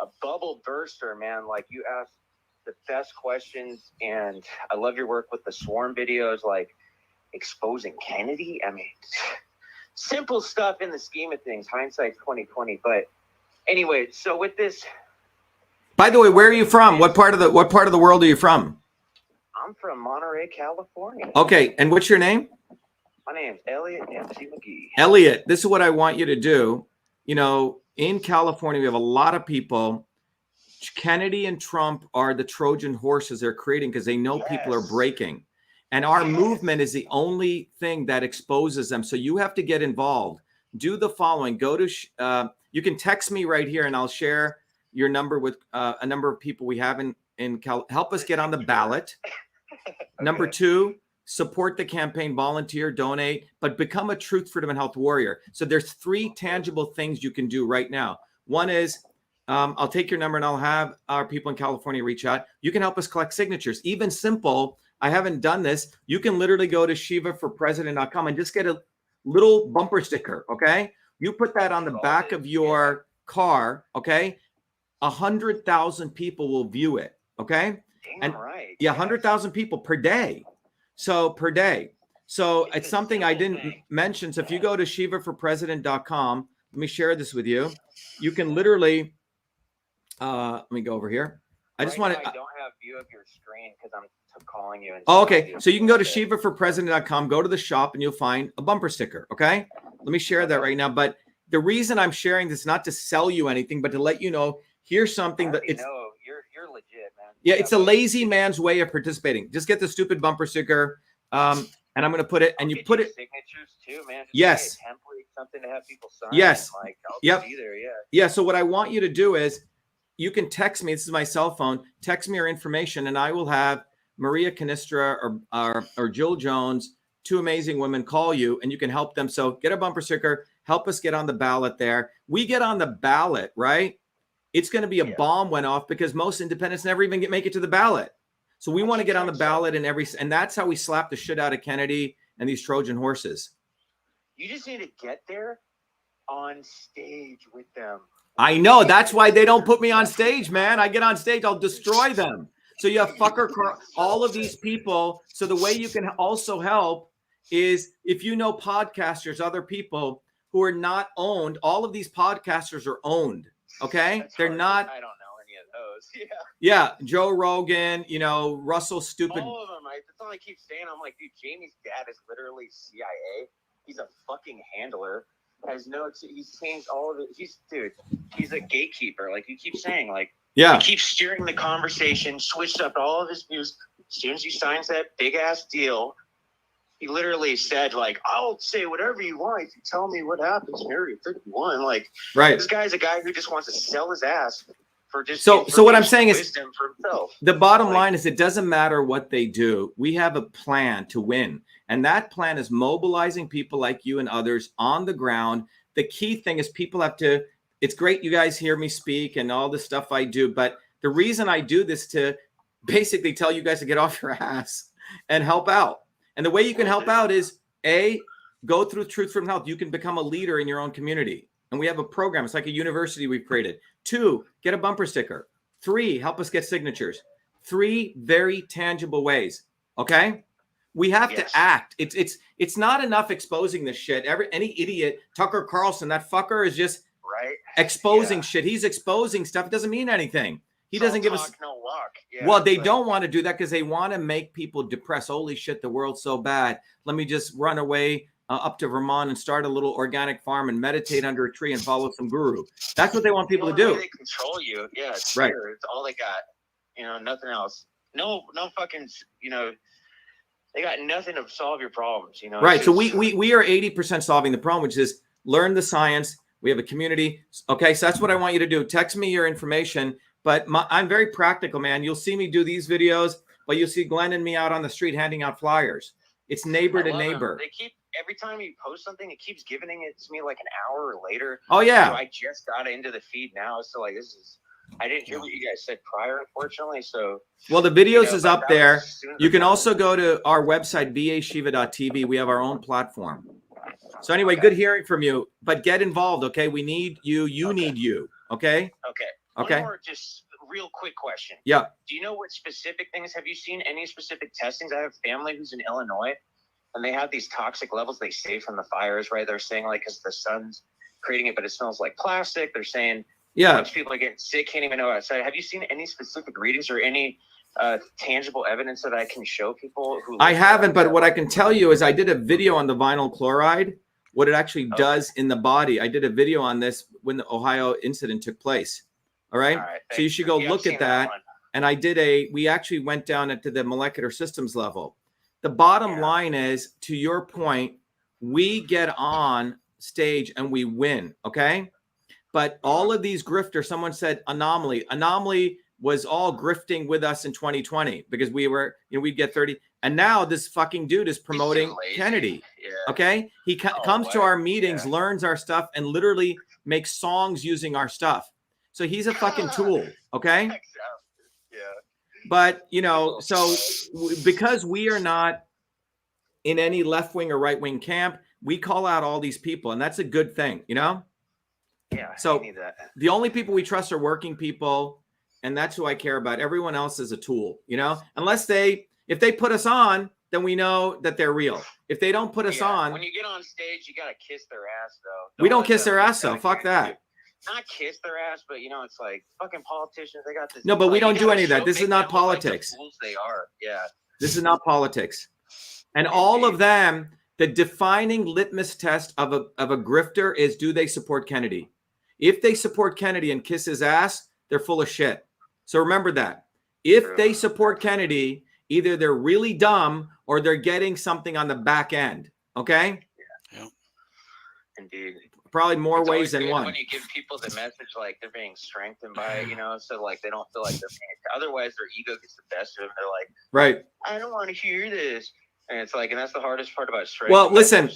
E: a bubble burster, man. Like, you ask the best questions, and I love your work with the swarm videos, like exposing Kennedy. I mean, simple stuff in the scheme of things. Hindsight's 20/20. But anyway, so with this.
A: By the way, where are you from? What part of the world are you from?
E: I'm from Monterey, California.
A: Okay, and what's your name?
E: My name's Elliot MC McGee.
A: Elliot, this is what I want you to do. You know, in California, we have a lot of people. Kennedy and Trump are the Trojan horses they're creating because they know people are breaking. And our movement is the only thing that exposes them. So you have to get involved. Do the following. Go to, you can text me right here and I'll share your number with a number of people we have in help us get on the ballot. Number 2, support the campaign, volunteer, donate, but become a truth, freedom, and health warrior. So there's 3 tangible things you can do right now. One is, I'll take your number and I'll have our people in California reach out. You can help us collect signatures. Even simple, I haven't done this. You can literally go to shivaforpresident.com and just get a little bumper sticker, okay? You put that on the back of your car, okay? 100,000 people will view it, okay? And 100,000 people per day. So per day. So it's something I didn't mention. So if you go to shivaforpresident.com, let me share this with you. You can literally, let me go over here. I just want to.
E: I don't have view of your screen because I'm calling you.
A: Oh, okay. So you can go to shivaforpresident.com, go to the shop, and you'll find a bumper sticker. Okay. Let me share that right now. But the reason I'm sharing this is not to sell you anything, but to let you know, here's something that it's.
E: No, you're legit, man.
A: Yeah, it's a lazy man's way of participating. Just get the stupid bumper sticker, and I'm going to put it. And you put it.
E: Signatures too, man. Just
A: yes.
E: something to have people sign.
A: Yes.
E: Like, I'll
A: Yep.
E: be there. Yeah.
A: Yeah. So what I want you to do is you can text me. This is my cell phone. Text me your information, and I will have Maria Canistra or Jill Jones, two amazing women, call you, and you can help them. So get a bumper sticker. Help us get on the ballot there. We get on the ballot, right? It's going to be a bomb went off because most independents never even make it to the ballot. So we want to get on the ballot and that's how we slap the shit out of Kennedy and these Trojan horses.
E: You just need to get there on stage with them.
A: I know. That's why they don't put me on stage, man. I get on stage, I'll destroy them. So you have all of these people. So the way you can also help is if you know podcasters, other people who are not owned, all of these podcasters are owned. Okay. They're not.
E: I don't know any of those. Yeah.
A: Yeah. Joe Rogan, Russell Stupid.
E: All of them. That's all I keep saying. I'm like, dude, Jamie's dad is literally CIA. He's a fucking handler. He's changed all of it. He's a gatekeeper. Like you keep saying, like, he keeps steering the conversation, switched up all of his views. As soon as he signs that big ass deal, he literally said, like, I'll say whatever you want if you tell me what happens in Area 51. Like, this guy's a guy who just wants to sell his ass for just
A: so what I'm saying is
E: for himself.
A: The bottom line is it doesn't matter what they do. We have a plan to win. And that plan is mobilizing people like you and others on the ground. The key thing is people have to, it's great you guys hear me speak and all the stuff I do, but the reason I do this to basically tell you guys to get off your ass and help out. And the way you can help out is go through Truth from Health. You can become a leader in your own community. And we have a program. It's like a university we've created. 2, get a bumper sticker. 3, help us get signatures. 3 very tangible ways. Okay? We have to act. It's not enough exposing this shit. Any idiot, Tucker Carlson, that fucker is just exposing shit. He's exposing stuff. It doesn't mean anything. He doesn't give us
E: no luck. Yeah,
A: well, they don't want to do that because they want to make people depressed. Holy shit, the world's so bad. Let me just run away up to Vermont and start a little organic farm and meditate under a tree and follow some guru. That's what they want people to do.
E: They control you. Yeah, it's
A: right.
E: It's all they got. Nothing else. No fucking. They got nothing to solve your problems.
A: Right. So we are 80% solving the problem, which is learn the science. We have a community. Okay, so that's what I want you to do. Text me your information. But I'm very practical, man. You'll see me do these videos, but you'll see Glenn and me out on the street handing out flyers. It's neighbor to neighbor.
E: Every time you post something, it keeps giving it to me like an hour later.
A: Oh yeah.
E: So I just got into the feed now, so like I didn't hear what you guys said prior, unfortunately. So
A: well, the videos is up there. You can also go to our website vashiva.tv. We have our own platform. So anyway, good hearing from you. But get involved, okay? We need you. You need you. Okay.
E: Okay. One more just real quick question.
A: Yeah.
E: Do you know what specific things? Have you seen any specific testings? I have family who's in Illinois, and they have these toxic levels they say from the fires, right? They're saying like because the sun's creating it, but it smells like plastic. They're saying a bunch of people are getting sick, can't even know outside. Have you seen any specific readings or any tangible evidence that I can show people?
A: I haven't, but what I can tell you is I did a video on the vinyl chloride, what it actually does in the body. I did a video on this when the Ohio incident took place. All right. So you should go look at that. And we actually went down into the molecular systems level. The bottom line is, to your point, we get on stage and we win. Okay. But all of these grifters, someone said Anomaly was all grifting with us in 2020 because we'd get 30. And now this fucking dude is promoting Kennedy. Yeah. Okay. He comes to our meetings, learns our stuff, and literally makes songs using our stuff. So he's a fucking tool, okay?
E: Yeah.
A: But, so because we are not in any left wing or right wing camp, we call out all these people, and that's a good thing,
E: Yeah.
A: So
E: I need that.
A: The only people we trust are working people, and that's who I care about. Everyone else is a tool, unless if they put us on, then we know that they're real. If they don't put us on.
E: When you get on stage, you got to kiss their ass, though.
A: We don't kiss their ass, though. Fuck that.
E: Not kiss their ass, but it's like fucking politicians. They got this.
A: No, but we don't do any of that. This is not politics.
E: Like the fools they are. Yeah.
A: This is not politics. And all of them, the defining litmus test of a grifter is, do they support Kennedy? If they support Kennedy and kiss his ass, they're full of shit. So remember that. If they support Kennedy, either they're really dumb or they're getting something on the back end. Okay.
E: Indeed.
A: Probably more
E: It's
A: ways
E: always
A: than
E: good
A: one.
E: when you give people the message like they're being strengthened by it, you know, so like they don't feel like they're being, otherwise their ego gets the best of them. They're like,
A: Right.
E: I don't want to hear this. And it's like, and that's the hardest part about strength.
A: Well, listen,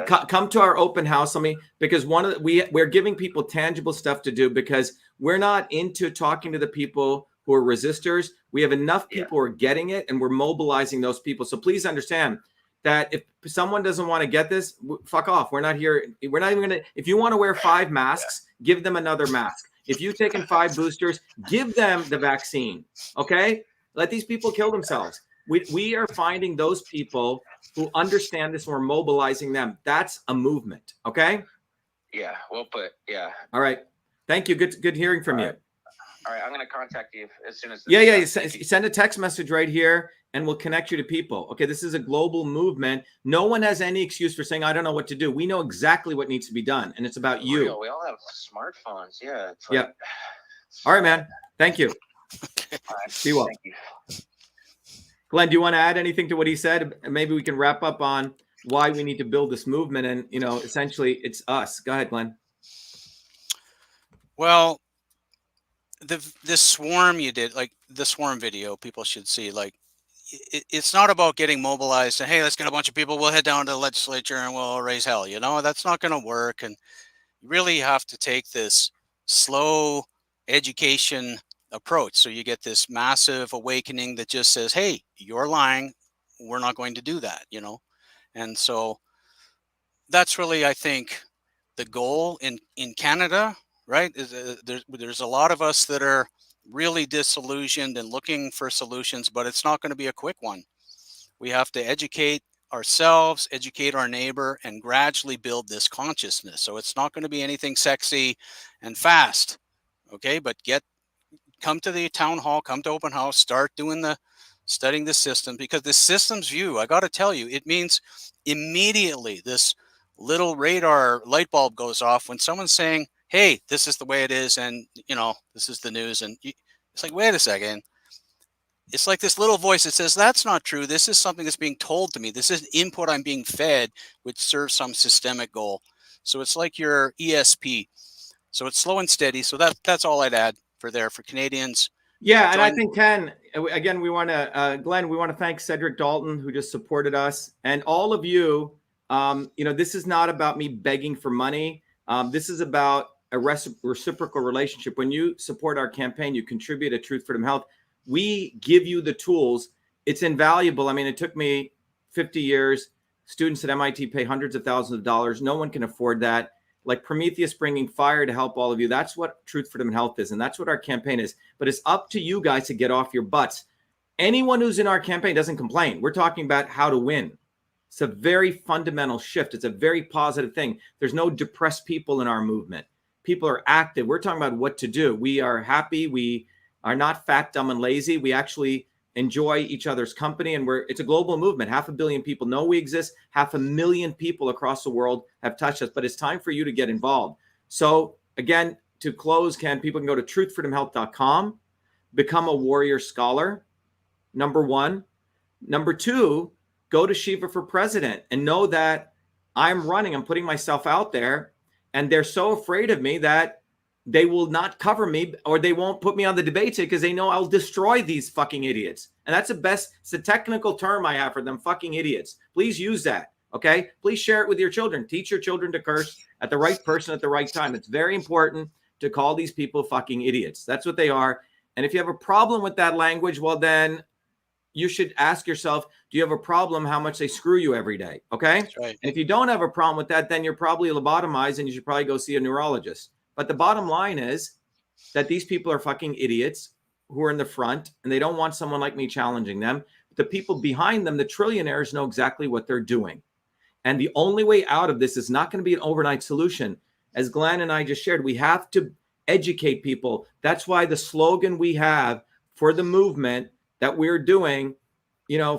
A: come to our open house. Because we're giving people tangible stuff to do, because we're not into talking to the people who are resistors. We have enough people who are getting it, and we're mobilizing those people. So please understand that if someone doesn't want to get this, fuck off. We're not here. We're not even going to, if you want to wear 5 masks, give them another mask. If you've taken 5 boosters, give them the vaccine. Okay. Let these people kill themselves. We are finding those people who understand this, and we're mobilizing them. That's a movement. Okay.
E: Yeah. Well put. Yeah.
A: All right. Thank you. Good hearing from you.
E: All right. I'm going to contact you as soon as.
A: You send a text message right here, and we'll connect you to people. Okay. This is a global movement. No one has any excuse for saying, I don't know what to do. We know exactly what needs to be done. And it's about you.
E: Real. We all have smartphones. Yeah. It's like,
A: All right, man. Thank you.
E: All right.
A: See you well.
E: Thank you.
A: Glenn, do you want to add anything to what he said? Maybe we can wrap up on why we need to build this movement. And, essentially it's us. Go ahead, Glenn.
B: Well, this swarm you did, like the swarm video, people should see, like, it's not about getting mobilized and, hey, let's get a bunch of people. We'll head down to the legislature and we'll raise hell. That's not going to work. And you really have to take this slow education approach. So you get this massive awakening that just says, hey, you're lying. We're not going to do that, And so that's really, I think, the goal in Canada, right? There's a lot of us that are really disillusioned and looking for solutions, but it's not going to be a quick one. We have to educate ourselves, educate our neighbor, and gradually build this consciousness. So it's not going to be anything sexy and fast. Okay, but come to the town hall, come to open house, start studying the system, because the system's view, I got to tell you, it means immediately this little radar light bulb goes off when someone's saying, hey, this is the way it is. And, this is the news. And it's like, wait a second. It's like this little voice that says, that's not true. This is something that's being told to me. This is input I'm being fed, which serves some systemic goal. So it's like your ESP. So it's slow and steady. So that's all I'd add for Canadians.
A: Yeah. And I think, Ken, again, we want to, Glenn, we want to thank Cedric Dalton, who just supported us, and all of you. This is not about me begging for money. This is about a reciprocal relationship. When you support our campaign, you contribute to Truth, Freedom, Health. We give you the tools. It's invaluable. I mean, it took me 50 years. Students at MIT pay hundreds of thousands of dollars. No one can afford that. Like Prometheus bringing fire to help all of you. That's what Truth, Freedom, and Health is. And that's what our campaign is. But it's up to you guys to get off your butts. Anyone who's in our campaign doesn't complain. We're talking about how to win. It's a very fundamental shift. It's a very positive thing. There's no depressed people in our movement. People are active. We're talking about what to do. We are happy. We are not fat, dumb, and lazy. We actually enjoy each other's company. And it's a global movement. 500 million people know we exist. 500,000 people across the world have touched us. But it's time for you to get involved. So again, to close, people can go to truthfreedomhealth.com, become a warrior scholar, number 1. Number 2, go to Shiva for President and know that I'm putting myself out there, and they're so afraid of me that they will not cover me, or they won't put me on the debate ticket because they know I'll destroy these fucking idiots. And that's it's a technical term I have for them, fucking idiots. Please use that. Okay. Please share it with your children. Teach your children to curse at the right person at the right time. It's very important to call these people fucking idiots. That's what they are. And if you have a problem with that language, well, then you should ask yourself, do you have a problem how much they screw you every day? Okay.
B: That's right.
A: And if you don't have a problem with that, then you're probably lobotomized and you should probably go see a neurologist. But the bottom line is that these people are fucking idiots who are in the front, and they don't want someone like me challenging them. The people behind them, the trillionaires, know exactly what they're doing. And the only way out of this is not going to be an overnight solution. As Glenn and I just shared, we have to educate people. That's why the slogan we have for the movement that we're doing,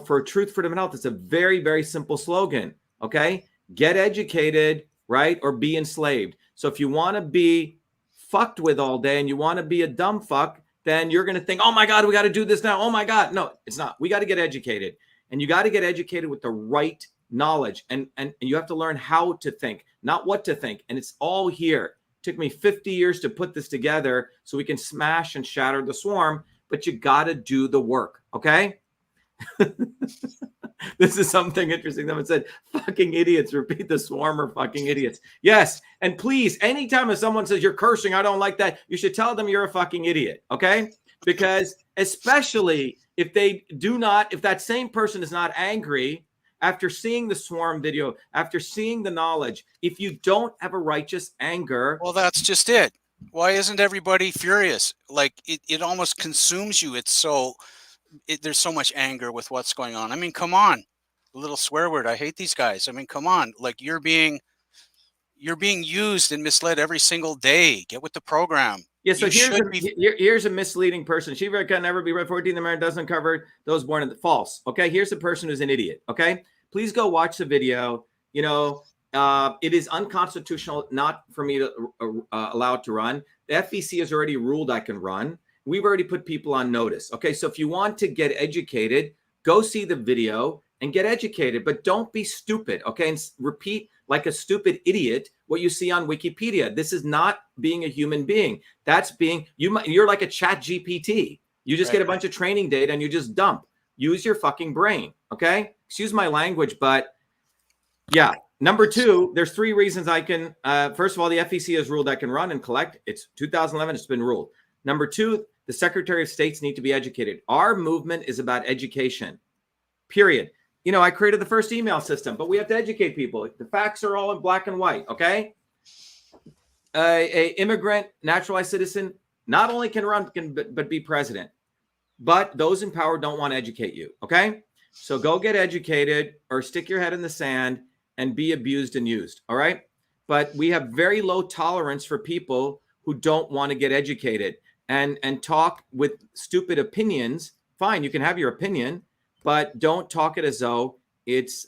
A: for Truth, Freedom, and Health, it's a very, very simple slogan. Okay. Get educated, right? Or be enslaved. So if you want to be fucked with all day and you want to be a dumb fuck, then you're going to think, oh my God, we got to do this now. Oh my God. No, it's not. We got to get educated, and you got to get educated with the right knowledge. And you have to learn how to think, not what to think. And it's all here. It took me 50 years to put this together so we can smash and shatter the swarm, but you got to do the work. Okay. This is something interesting. Someone said, fucking idiots, repeat the swarm or fucking idiots. Yes. And please, anytime if someone says you're cursing, I don't like that, you should tell them you're a fucking idiot. Okay. Because especially if they do not, if that same person is not angry after seeing the swarm video, after seeing the knowledge, if you don't have a righteous anger.
B: Well, that's just it. Why isn't everybody furious? Like it almost consumes you. It's so, there's so much anger with what's going on. I mean, come on, a little swear word. I hate these guys. I mean, come on, like you're being used and misled every single day. Get with the program.
A: Yeah, so here's a misleading person. Shiva can never be read. 14th Amendment doesn't cover those born in the false. Okay, here's a person who's an idiot. Okay, please go watch the video. You know, it is unconstitutional not for me to allow it to run. The FEC has already ruled I can run. We've already put people on notice. Okay, so if you want to get educated, go see the video and get educated, but don't be stupid. Okay, and repeat like a stupid idiot what you see on Wikipedia. This is not being a human being. That's being, you're like a chat GPT. You just get a bunch of training data and you just dump. Use your fucking brain, okay? Excuse my language, but yeah. Number two, there's 3 reasons I can, first of all, the FEC has ruled I can run and collect. It's 2011, it's been ruled. Number 2, the Secretary of States need to be educated. Our movement is about education, period. You know, I created the first email system, but we have to educate people. The facts are all in black and white, okay? A immigrant, naturalized citizen, not only can run, but be president. But those in power don't want to educate you, okay? So go get educated or stick your head in the sand and be abused and used, all right? But we have very low tolerance for people who don't want to get educated and talk with stupid opinions. Fine, you can have your opinion, but don't talk it as though it's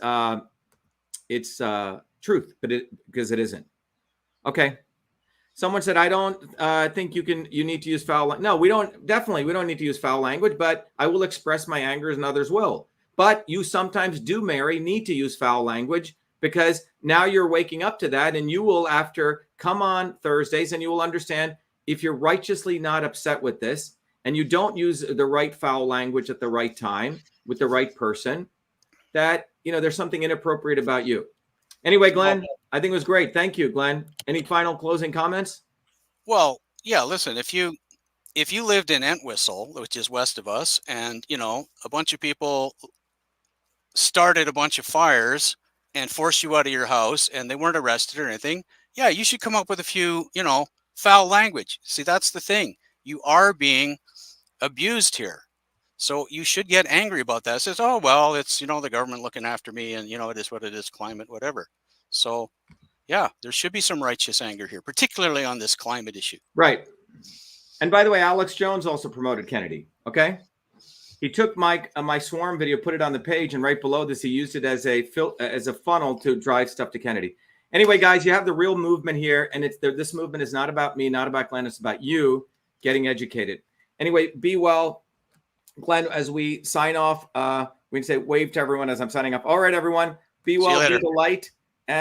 A: truth, because it isn't. Okay. Someone said, I don't think you need to use foul language. No, we don't need to use foul language, but I will express my anger and others will. But you sometimes do, Mary, need to use foul language because now you're waking up to that, and you will, after, come on Thursdays, and you will understand if you're righteously not upset with this and you don't use the right foul language at the right time with the right person, that, you know, there's something inappropriate about you. Anyway, Glenn, I think it was great. Thank you, Glenn. Any final closing comments?
B: Well, yeah, listen, if you lived in Entwistle, which is west of us, and, you know, a bunch of people started a bunch of fires and forced you out of your house and they weren't arrested or anything, yeah, you should come up with a few, you know, foul language. See, that's the thing. You are being abused here. So you should get angry about that. It says, oh, well, it's, you know, the government looking after me and, you know, it is what it is, climate, whatever. So, yeah, there should be some righteous anger here, particularly on this climate issue. Right.
A: And by the way, Alex Jones also promoted Kennedy. Okay. He took my swarm video, put it on the page, and right below this, he used it as a funnel to drive stuff to Kennedy. Anyway, guys, you have the real movement here, and this movement is not about me, not about Glenn. It's about you getting educated. Anyway, be well. Glenn, as we sign off, we can say wave to everyone as I'm signing off. All right, everyone, be well, be the light.